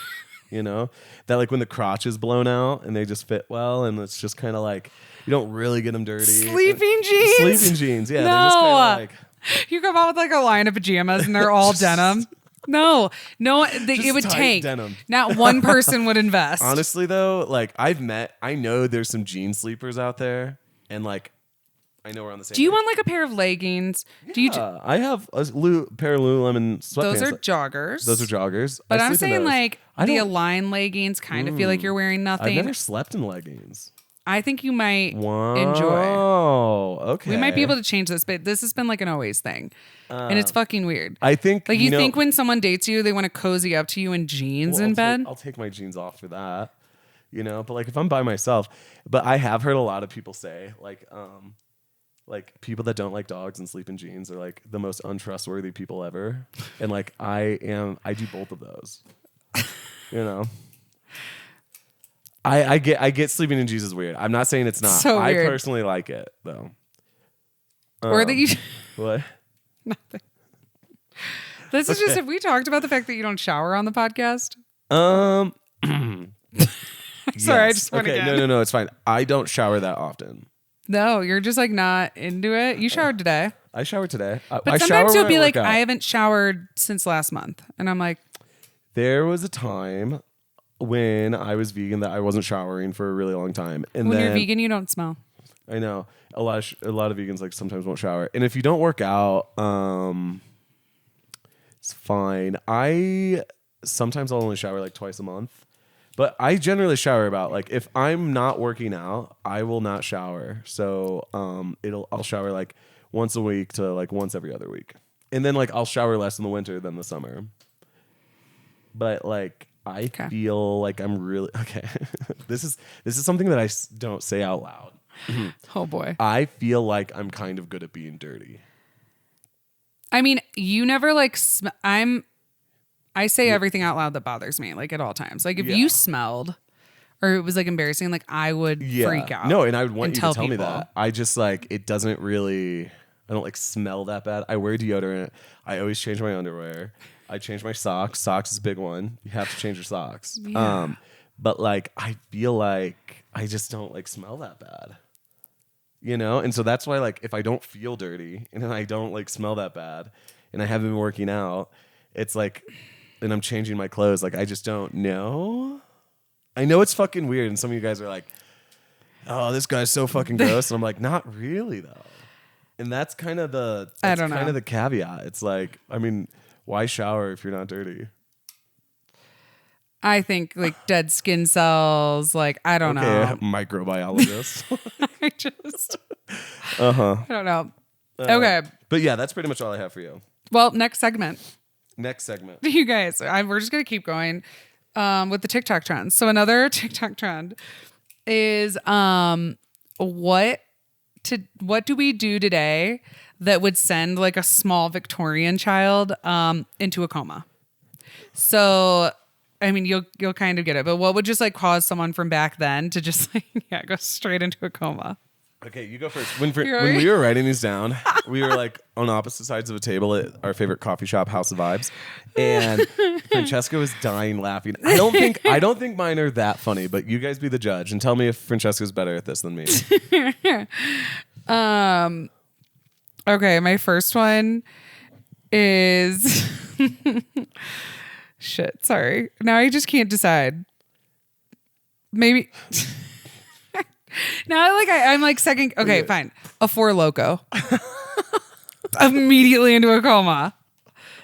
That like when the crotch is blown out and they just fit well, and it's just kind of like you don't really get them dirty. Sleeping jeans. Yeah. No. They're just kind of like you come out with like a line of pajamas and they're all denim. No, it would take. Denim. Not one person would invest. Honestly, though, like I know there's some jean sleepers out there, and like I know we're on the same. Do you page. want like a pair of leggings? Yeah, I have a pair of Lululemon sweatpants. Those are joggers. But I'm saying like the Align leggings kind of feel like you're wearing nothing. I've never slept in leggings. I think you might enjoy. Oh, okay. We might be able to change this, but this has been like an always thing. And it's fucking weird. I think like you think when someone dates you, they want to cozy up to you in jeans in bed. I'll take my jeans off for that, But like if I'm by myself, but I have heard a lot of people say like people that don't like dogs and sleep in jeans are like the most untrustworthy people ever, and like I do both of those, I get sleeping in Jesus weird. I'm not saying it's not. So I weird. personally like it though. Or that you What? Nothing. This is just if we talked about the fact that you don't shower on the podcast. Sorry, I just went again. No, it's fine. I don't shower that often. No, you're just like not into it. You showered today. I showered today. But sometimes you'll be like, I haven't showered since last month. And I'm like, there was a time when I was vegan that I wasn't showering for a really long time. And when you're vegan, you don't smell. I know. A lot of vegans like sometimes won't shower. And if you don't work out, it's fine. Sometimes I'll only shower like twice a month. But I generally shower about like if I'm not working out, I will not shower. So I'll shower like once a week to like once every other week. And then like I'll shower less in the winter than the summer. But like I feel like I'm really okay. This is something that I don't say out loud. Oh boy. I feel like I'm kind of good at being dirty. I mean, you never like I say everything out loud that bothers me, like at all times. Like if you smelled or it was like embarrassing, like I would freak out. No, and I would want you to tell me people. that. I just like it doesn't really I don't like smell that bad. I wear deodorant. I always change my underwear. I change my socks. Socks is a big one. You have to change your socks. Yeah. But like I feel like I just don't like smell that bad. You know? And so that's why like if I don't feel dirty and then I don't like smell that bad and I haven't been working out, it's like and I'm changing my clothes, like I just don't know. I know it's fucking weird, and some of you guys are like, "Oh, this guy's so fucking gross," and I'm like, "Not really, though." And that's kind of the the caveat. It's like, I mean, why shower if you're not dirty? I think like dead skin cells, like I don't know, microbiologist. I just, I don't know. Okay, but yeah, that's pretty much all I have for you. Well, next segment. You guys, we're just going to keep going with the TikTok trends. So another TikTok trend is what do we do today that would send like a small Victorian child into a coma? So, I mean, you'll kind of get it, but what would just like cause someone from back then to just like, go straight into a coma? Okay, you go first. When we were writing these down, we were like on opposite sides of a table at our favorite coffee shop, House of Vibes, and Francesca was dying laughing. I don't think mine are that funny, but you guys be the judge and tell me if Francesca's better at this than me. Okay, my first one is shit. Sorry, now I just can't decide. Maybe. Now, like I'm like second. Okay, fine. A Four Loko. Immediately into a coma.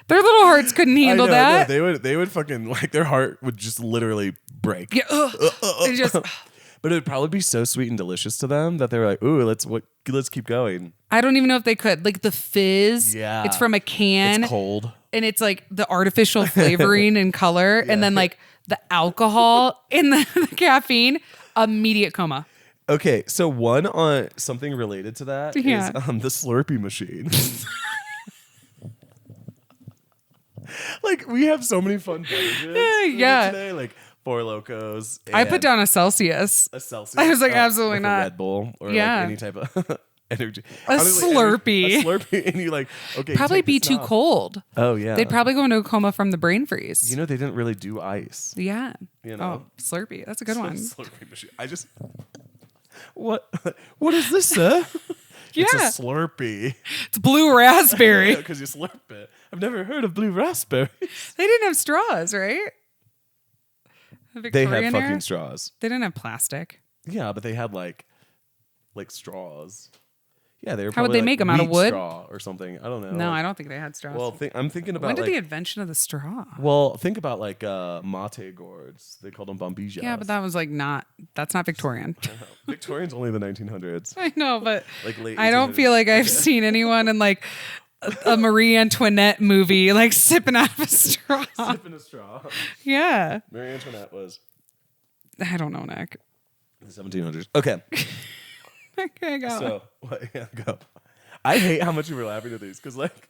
Their little hearts couldn't handle that. They would fucking like their heart would just literally break. Yeah. It just. But it would probably be so sweet and delicious to them that they were like, "Ooh, let's keep going." I don't even know if they could. Like the fizz. Yeah. It's from a can. It's cold. And it's like the artificial flavoring and color, and then like the alcohol and the caffeine. Immediate coma. Okay, so one on something related to that is the Slurpee machine. Like we have so many fun beverages today, like Four Locos. I put down a Celsius. A Celsius. I was like, absolutely like not. A Red Bull or like any type of energy. Honestly, Slurpee. A Slurpee, and you like probably be too cold. Oh yeah, they'd probably go into a coma from the brain freeze. You know, they didn't really do ice. Yeah. You know? Oh, Slurpee. That's a good one. Slurpee machine. What is this, sir? Yeah. It's a Slurpee. It's blue raspberry. Because you slurp it. I've never heard of blue raspberry. They didn't have straws, right? They had fucking straws. They didn't have plastic. Yeah, but they had like straws. Yeah, they were. How would they make them out of wood? Straw or something? I don't know. No, I don't think they had straws. Well, I'm thinking about when did the invention of the straw? Well, think about like mate gourds. They called them bombijas. Yeah, but that was like that's not Victorian. Victorian's only the 1900s. I know, but like late I don't feel like I've seen anyone in like a Marie Antoinette movie like sipping out of a straw. Sipping a straw. Yeah. Marie Antoinette was. I don't know, Nick. The 1700s. Okay. Okay, go. So, go. I hate how much you were laughing at these because, like,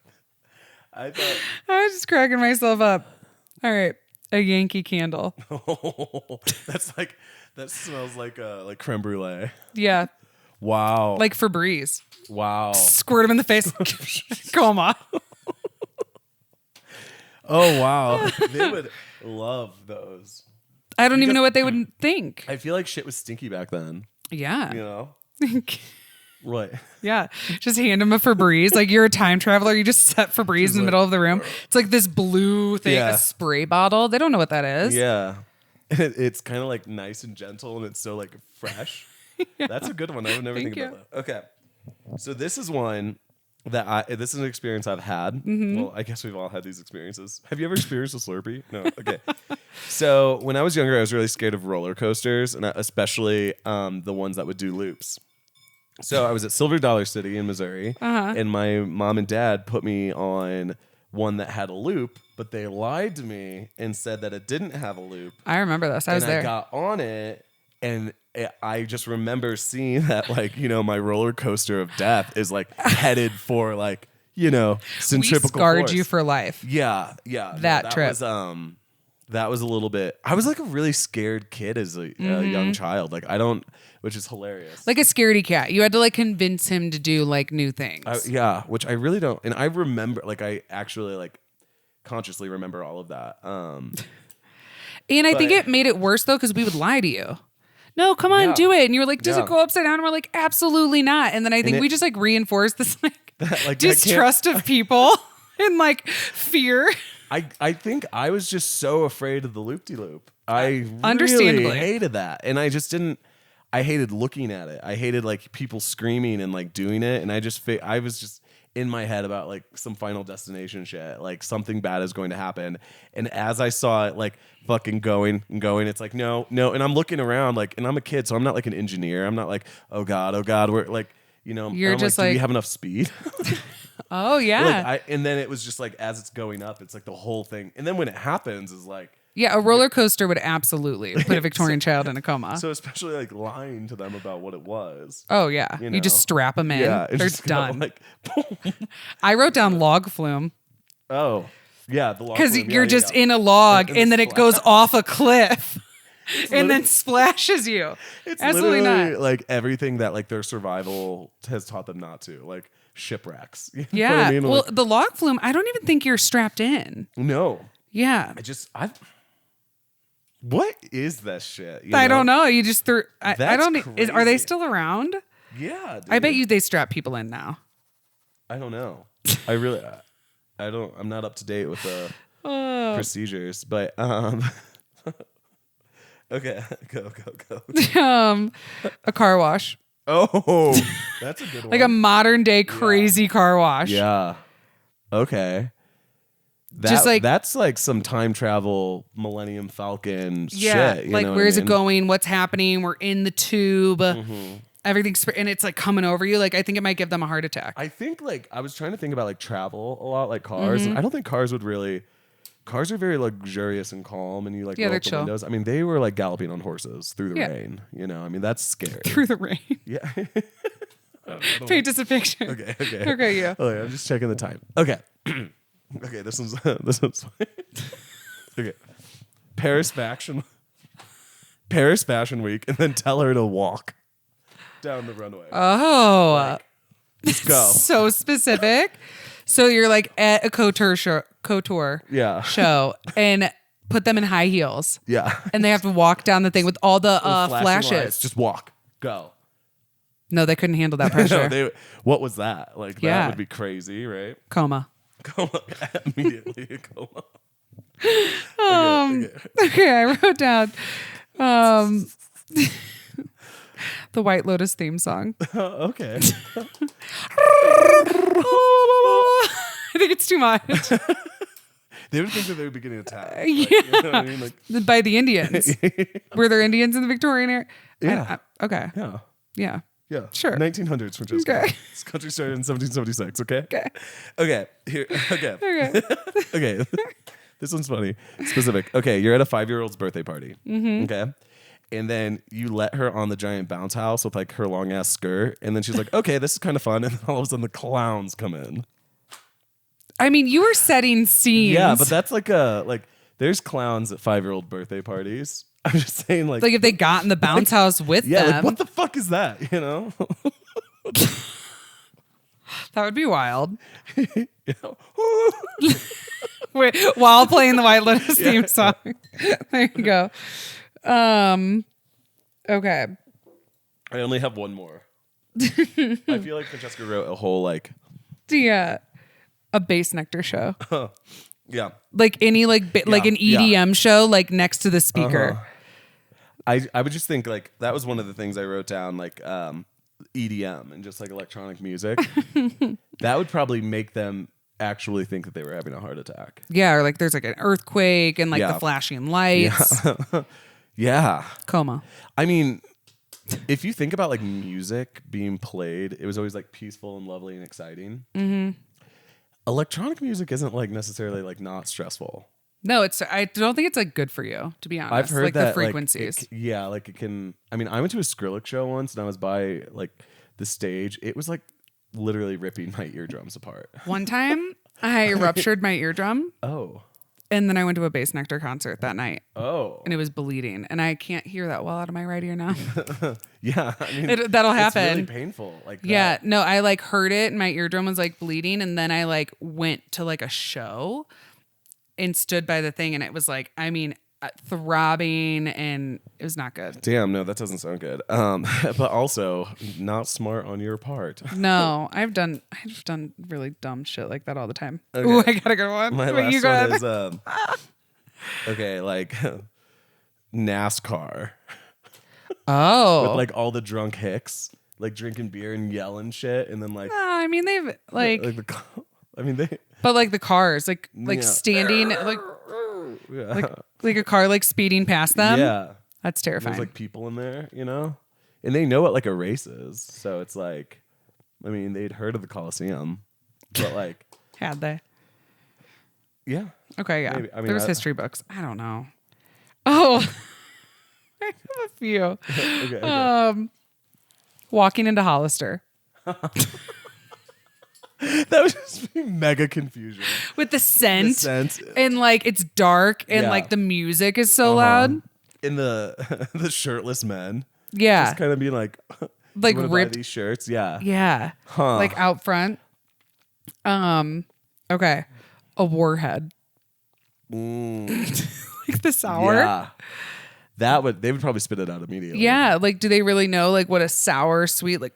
I was just cracking myself up. All right. A Yankee Candle. That smells like creme brulee. Yeah. Wow. Like Febreze. Wow. Squirt him in the face. Coma. Oh, wow. They would love those. I don't even know what they would think. I feel like shit was stinky back then. Yeah. You know? What? Yeah. Just hand him a Febreze. Like you're a time traveler. You just set Febreze in the middle of the room. It's like this blue thing, a spray bottle. They don't know what that is. Yeah. It's kind of like nice and gentle and it's so like fresh. Yeah. That's a good one. I would never think about that. Okay. So this is one that this is an experience I've had. Mm-hmm. Well, I guess we've all had these experiences. Have you ever experienced a Slurpee? No. Okay. So when I was younger, I was really scared of roller coasters, and especially the ones that would do loops. So I was at Silver Dollar City in Missouri, and my mom and dad put me on one that had a loop, but they lied to me and said that it didn't have a loop. I remember this. I was there. I got on it, and I just remember seeing that, like, you know, my roller coaster of death is like headed for like, you know, centripetal scarred force. You for life. Yeah. That trip. That was a little bit. I was like a really scared kid as a young child. Like which is hilarious. Like a scaredy cat. You had to like convince him to do like new things. Yeah, which I really don't. And I remember, like, I actually like consciously remember all of that. And I think it made it worse though because we would lie to you. No, come on, do it. And you were like, does it go upside down? And we're like, absolutely not. And then I think we just like reinforced this like distrust of people and like fear. I think I was just so afraid of the loop-de-loop. I understandably really hated that. And I just didn't. I hated looking at it. I hated like people screaming and like doing it. And I was just in my head about like some Final Destination shit. Like something bad is going to happen. And as I saw it like fucking going and going, it's like, no. And I'm looking around like, and I'm a kid, so I'm not like an engineer. I'm not like, oh God, we're like, you know, you're just like, do we have enough speed? Oh yeah. Like and then it was just like, as it's going up, it's like the whole thing. And then when it happens is like, yeah, a roller coaster would absolutely put a Victorian child in a coma. So especially like lying to them about what it was. Oh yeah, you just strap them in. Yeah, they're done. Like, I wrote down log flume. Oh yeah, the log. Because you're just in a log, and then it goes off a cliff, and then splashes you. It's absolutely not like everything that like their survival has taught them not to, like shipwrecks. You know yeah, what I mean? Well, like, the log flume. I don't even think you're strapped in. No. Yeah. What is that shit? I don't know. You just threw. I don't. Are they still around? Yeah. Dude. I bet they strap people in now. I don't know. I don't. I'm not up to date with the procedures, but okay, go. A car wash. Oh, that's a good one. Like a modern day crazy car wash. Yeah. Okay. That's like some time travel Millennium Falcon shit. Like where's it going? What's happening? We're in the tube. Mm-hmm. Everything's and it's like coming over you. Like I think it might give them a heart attack. I think like I was trying to think about like travel a lot, like cars. Mm-hmm. And I don't think cars would really. Cars are very luxurious and calm, and you like roll up the windows. I mean, they were like galloping on horses through the rain. You know, I mean that's scary. Through the rain. Yeah. Paint us a picture. Okay. Yeah. Oh, yeah. I'm just checking the time. Okay. Okay, this one's okay. Paris Fashion Week, and then tell her to walk down the runway. Oh, let's go. So specific. So you're like at a couture show, and put them in high heels. Yeah, and they have to walk down the thing with all the flashes. Lights. Just walk, go. No, they couldn't handle that pressure. No, what was that? Like that would be crazy, right? Coma. Immediately coma. Okay, I wrote down the White Lotus theme song. Okay. I think it's too much. They would think that they would be getting attacked. Like, you know what I mean? Like, by the Indians. Were there Indians in the Victorian era? Yeah. Okay. Yeah. Yeah. Sure. 1900s, Francesca. Okay. This country started in 1776, okay? Okay. Here. Okay. Okay. This one's funny. Specific. Okay, you're at a 5-year-old's birthday party. Mm-hmm. Okay. And then you let her on the giant bounce house with like her long ass skirt. And then she's like, okay, this is kind of fun. And then all of a sudden the clowns come in. I mean, you were setting scenes. Yeah, but that's like There's clowns at 5-year-old birthday parties. I'm just saying, like if they got in the bounce house with them. Like, what the fuck is that? You know? That would be wild. Wait, while playing the White Lotus theme song. There you go. Okay. I only have one more. I feel like Francesca wrote a whole like a bass nectar show. Yeah. Like any like an EDM show like next to the speaker. I would just think like that was one of the things I wrote down, like EDM and just like electronic music. That would probably make them actually think that they were having a heart attack. Yeah, or like there's like an earthquake and like the flashing lights. Yeah. Coma. I mean, if you think about like music being played, it was always like peaceful and lovely and exciting. Mm-hmm. Electronic music isn't like necessarily like not stressful. No, I don't think it's like good for you, to be honest. I've heard like that the frequencies. Like it can. I mean, I went to a Skrillex show once and I was by like the stage. It was like literally ripping my eardrums apart. One time I ruptured my eardrum. Oh. And then I went to a Bass Nectar concert that night. Oh. And it was bleeding. And I can't hear that well out of my right ear now. Yeah. I mean, that'll happen. It's really painful. Like yeah. No, I like heard it and my eardrum was like bleeding. And then I like went to like a show and stood by the thing. And it was like, I mean, throbbing and it was not good. Damn, no, that doesn't sound good. But also not smart on your part. No, I've done really dumb shit like that all the time. Okay. Ooh, I got a good one. My last one is okay, like NASCAR. Oh, with like all the drunk hicks, like drinking beer and yelling shit, and then like I mean they've like they. But like the cars, like standing like a car like speeding past them. Yeah, that's terrifying. There's like people in there, you know, and they know what like a race is. So it's like, I mean, they'd heard of the Coliseum, but like, had they? Yeah. Okay. Yeah. Maybe. I mean, there was history books. I don't know. Oh, I have a few. Okay. Walking into Hollister. That would just be mega confusion. With the scent. And like it's dark and like the music is so loud. And the shirtless men. Yeah. Just kind of being like ripped these shirts. Yeah. Yeah. Huh. Like out front. Okay. A warhead. Like the sour. Yeah. They would probably spit it out immediately. Yeah. Like, do they really know like what a sour, sweet, like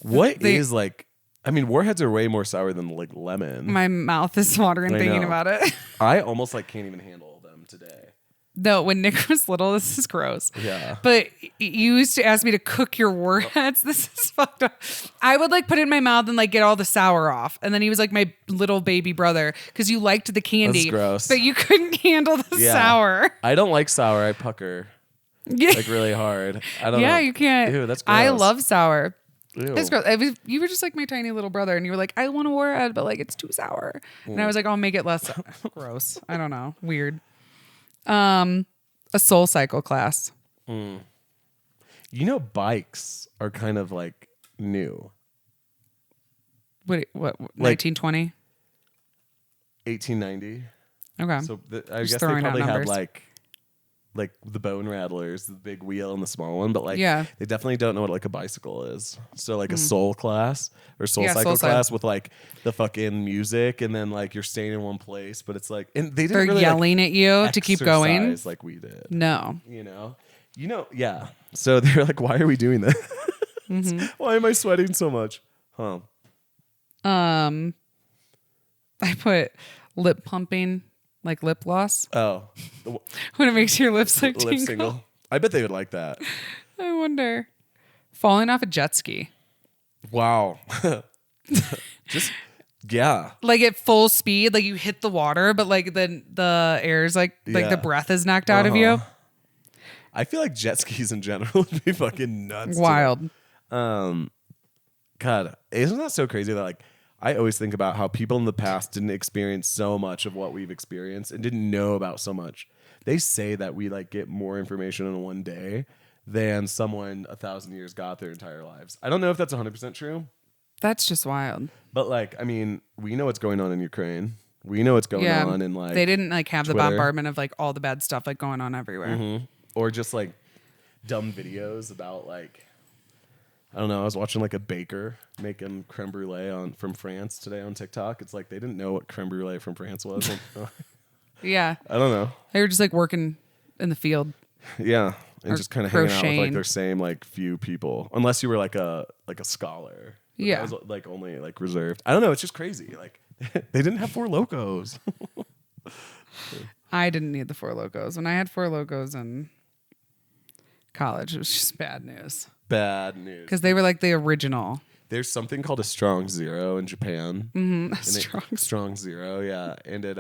is like, I mean, warheads are way more sour than like lemon. My mouth is watering thinking about it. I almost like can't even handle them today. No, when Nick was little, this is gross. Yeah. But you used to ask me to cook your warheads. This is fucked up. I would like put it in my mouth and like get all the sour off. And then he was like my little baby brother because you liked the candy. That's gross. But you couldn't handle the sour. I don't like sour. I pucker like really hard. I don't know. Yeah, you can't. Ew, that's gross. I love sour. Ew. It's gross. You were just like my tiny little brother and you were like, I want a warhead, but like it's too sour. And I was like, I'll make it less gross. I don't know. Weird. A soul cycle class. You know, bikes are kind of like new. What 1920? 1890. Okay. So I guess they probably had like the bone rattlers, the big wheel and the small one, but like they definitely don't know what like a bicycle is. So like a soul class or soul cycle class with like the fucking music and then like you're staying in one place, but it's like, and they didn't They're really yelling like at you to keep going like we did. No. You know, yeah. So they're like, why are we doing this? Mm-hmm. Why am I sweating so much? Huh. I put lip pumping. Like lip gloss? Oh. When it makes your lips like tingle. Single. I bet they would like that. I wonder. Falling off a jet ski. Wow. Yeah. Like at full speed, like you hit the water, but like the air's like the breath is knocked out of you. I feel like jet skis in general would be fucking nuts. Wild. God, isn't that so crazy that like I always think about how people in the past didn't experience so much of what we've experienced and didn't know about so much. They say that we like get more information in one day than someone 1,000 years got their entire lives. I don't know if that's 100% true. That's just wild. But like, I mean, we know what's going on in Ukraine. We know what's going on, and like they didn't like have Twitter. the bombardment of like all the bad stuff like going on everywhere, or just like dumb videos about like I don't know. I was watching like a baker making creme brulee from France today on TikTok. It's like they didn't know what creme brulee from France was. Yeah, I don't know. They were just like working in the field. Yeah, and just kind of hanging out with like crocheting. their same like few people, unless you were like a scholar. But Yeah. that was like only like reserved. I don't know. It's just crazy. Like they didn't have Four Locos. I didn't need the Four Locos. When I had Four Locos in college, it was just bad news. Bad news. Because they were like the original. There's something called a strong zero in Japan. Strong zero, yeah. And it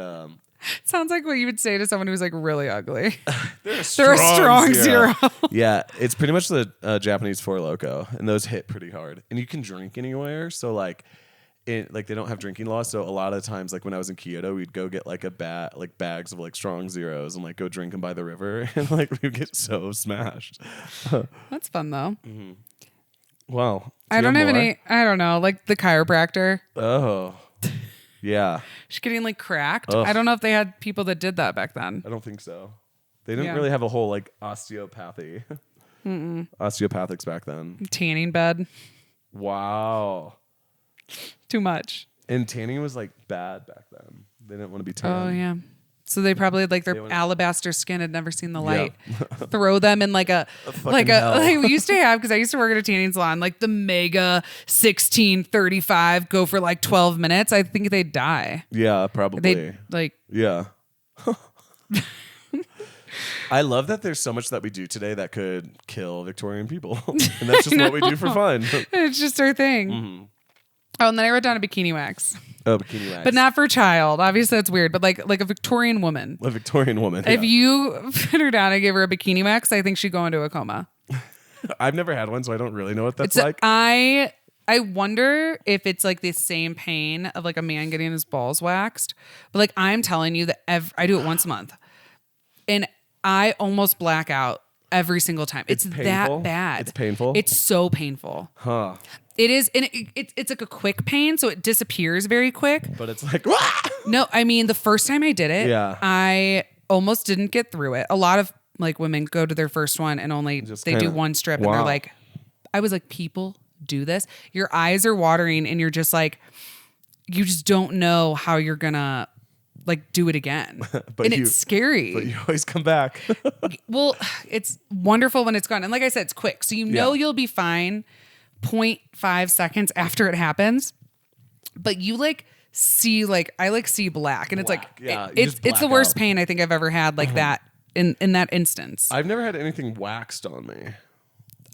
sounds like what you would say to someone who's like really ugly. they're a strong zero. Yeah, it's pretty much the Japanese Four Loko, and those hit pretty hard. And you can drink anywhere, so like they don't have drinking laws. So a lot of times, like when I was in Kyoto, we'd go get like bags of like strong zeros and like go drink them by the river, and like we'd get so smashed. That's fun though. Mm-hmm. Wow. I don't have any. I don't know, like the chiropractor. Oh. Yeah. She's getting like cracked. Ugh. I don't know if they had people that did that back then. I don't think so. They didn't really have a whole like osteopathy. Osteopathics back then. Tanning bed. Wow. Too much. And tanning was like bad back then. They didn't want to be tan. Oh yeah. So they probably had like their alabaster skin had never seen the light. Throw them in like a like we used to have, because I used to work at a tanning salon, like the Mega 1635 go for like 12 minutes. I think they'd die. Yeah, probably. They like yeah. I love that there's so much that we do today that could kill Victorian people. And that's just what we do for fun. It's just our thing. Mm-hmm. Oh, and then I wrote down a bikini wax. Oh, bikini wax. But not for a child. Obviously, that's weird. But like a Victorian woman. A Victorian woman. If you put her down and gave her a bikini wax, I think she'd go into a coma. I've never had one, so I don't really know what that's like. I wonder if it's like the same pain of like a man getting his balls waxed. But like I'm telling you that I do it once a month. And I almost black out every single time. It's that bad. It's painful? It's so painful. Huh. It is, and it's like a quick pain, so it disappears very quick. But it's like, no, I mean, the first time I did it, I almost didn't get through it. A lot of like women go to their first one and only they do one strip, and they're like, I was like, people do this. Your eyes are watering, and you're just like, you just don't know how you're gonna like do it again. And it's scary. But you always come back. Well, it's wonderful when it's gone. And like I said, it's quick. So you know you'll be fine 0.5 seconds after it happens. But you like see like I like see black. And it's like it's the worst pain I think I've ever had like that in that instance. I've never had anything waxed on me.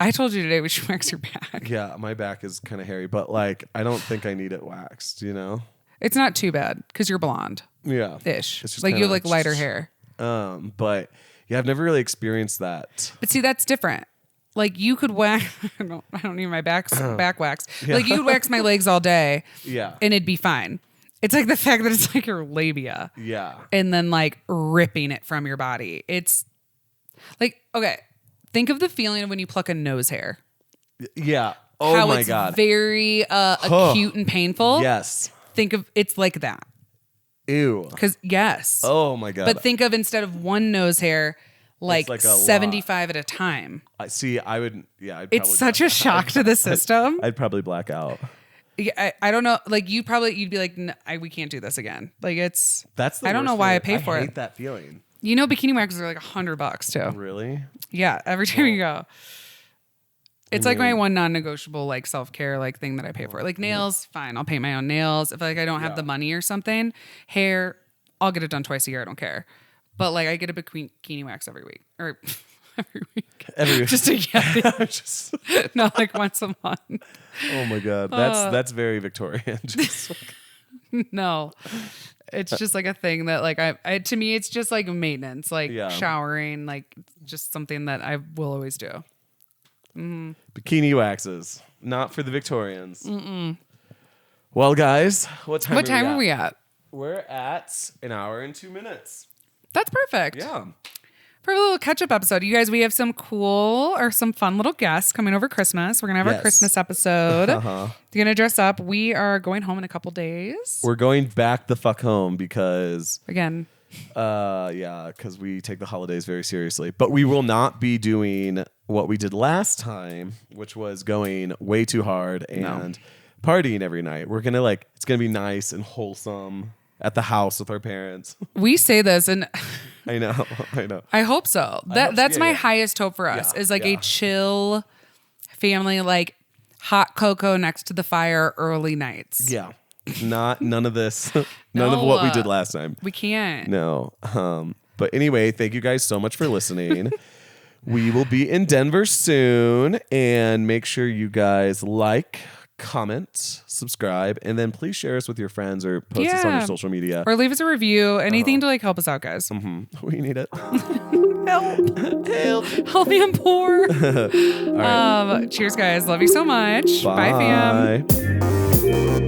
I told you today we should wax your back. Yeah, my back is kind of hairy, but like I don't think I need it waxed, you know? It's not too bad because you're blonde. Yeah. Ish. It's just like you have like lighter hair. But yeah, I've never really experienced that. But see, that's different. Like you could wax. I don't need my back wax. Yeah. Like you could wax my legs all day. Yeah. And it'd be fine. It's like the fact that it's like your labia. Yeah. And then like ripping it from your body. It's like, okay, think of the feeling of when you pluck a nose hair. Yeah. Oh how my it's God. Very acute and painful. Yes. Think of it's like that. Ew. Because yes. Oh my God. But think of instead of one nose hair, like 75 at a time. I see. I would. Yeah. It's such a shock to the system. I'd probably black out. Yeah, I don't know. Like you'd be like, no, we can't do this again. Like it's. That's. I don't know why I pay for it. I hate that feeling. You know, bikini waxes are like $100 too. Really? Yeah. Every time you go. It's like my one non-negotiable like self-care like thing that I pay for. Like nails, fine. I'll paint my own nails. If like I don't have the money or something, hair, I'll get it done twice a year. I don't care. But like I get a bikini wax every week or every week. Every week. Just to get no, like once a month. Oh my God. That's very Victorian. Just no. It's just like a thing that like I to me it's just like maintenance, like showering, like just something that I will always do. Mm-hmm. Bikini waxes, not for the Victorians. Mm-mm. Well, guys, what time are we at? We're at 1 hour and 2 minutes. That's perfect. Yeah. for a little catch-up episode. You guys, we have some fun little guests coming over Christmas. We're going to have our Christmas episode. You're going to dress up. We are going home in a couple days. We're going back the fuck home because... Again. Because we take the holidays very seriously. But we will not be doing what we did last time, which was going way too hard and partying every night. We're going to it's going to be nice and wholesome at the house with our parents. We say this and... I know. I hope so. That's my highest hope for us is a chill family, hot cocoa next to the fire early nights. Yeah. None of this. None of what we did last time. We can't. No. But anyway, thank you guys so much for listening. We will be in Denver soon, and make sure you guys comment, subscribe, and then please share us with your friends or post us on your social media. Or leave us a review. Anything to help us out, guys. We need it. Help me, I'm poor. Cheers, guys. Love you so much. Bye. Bye, fam.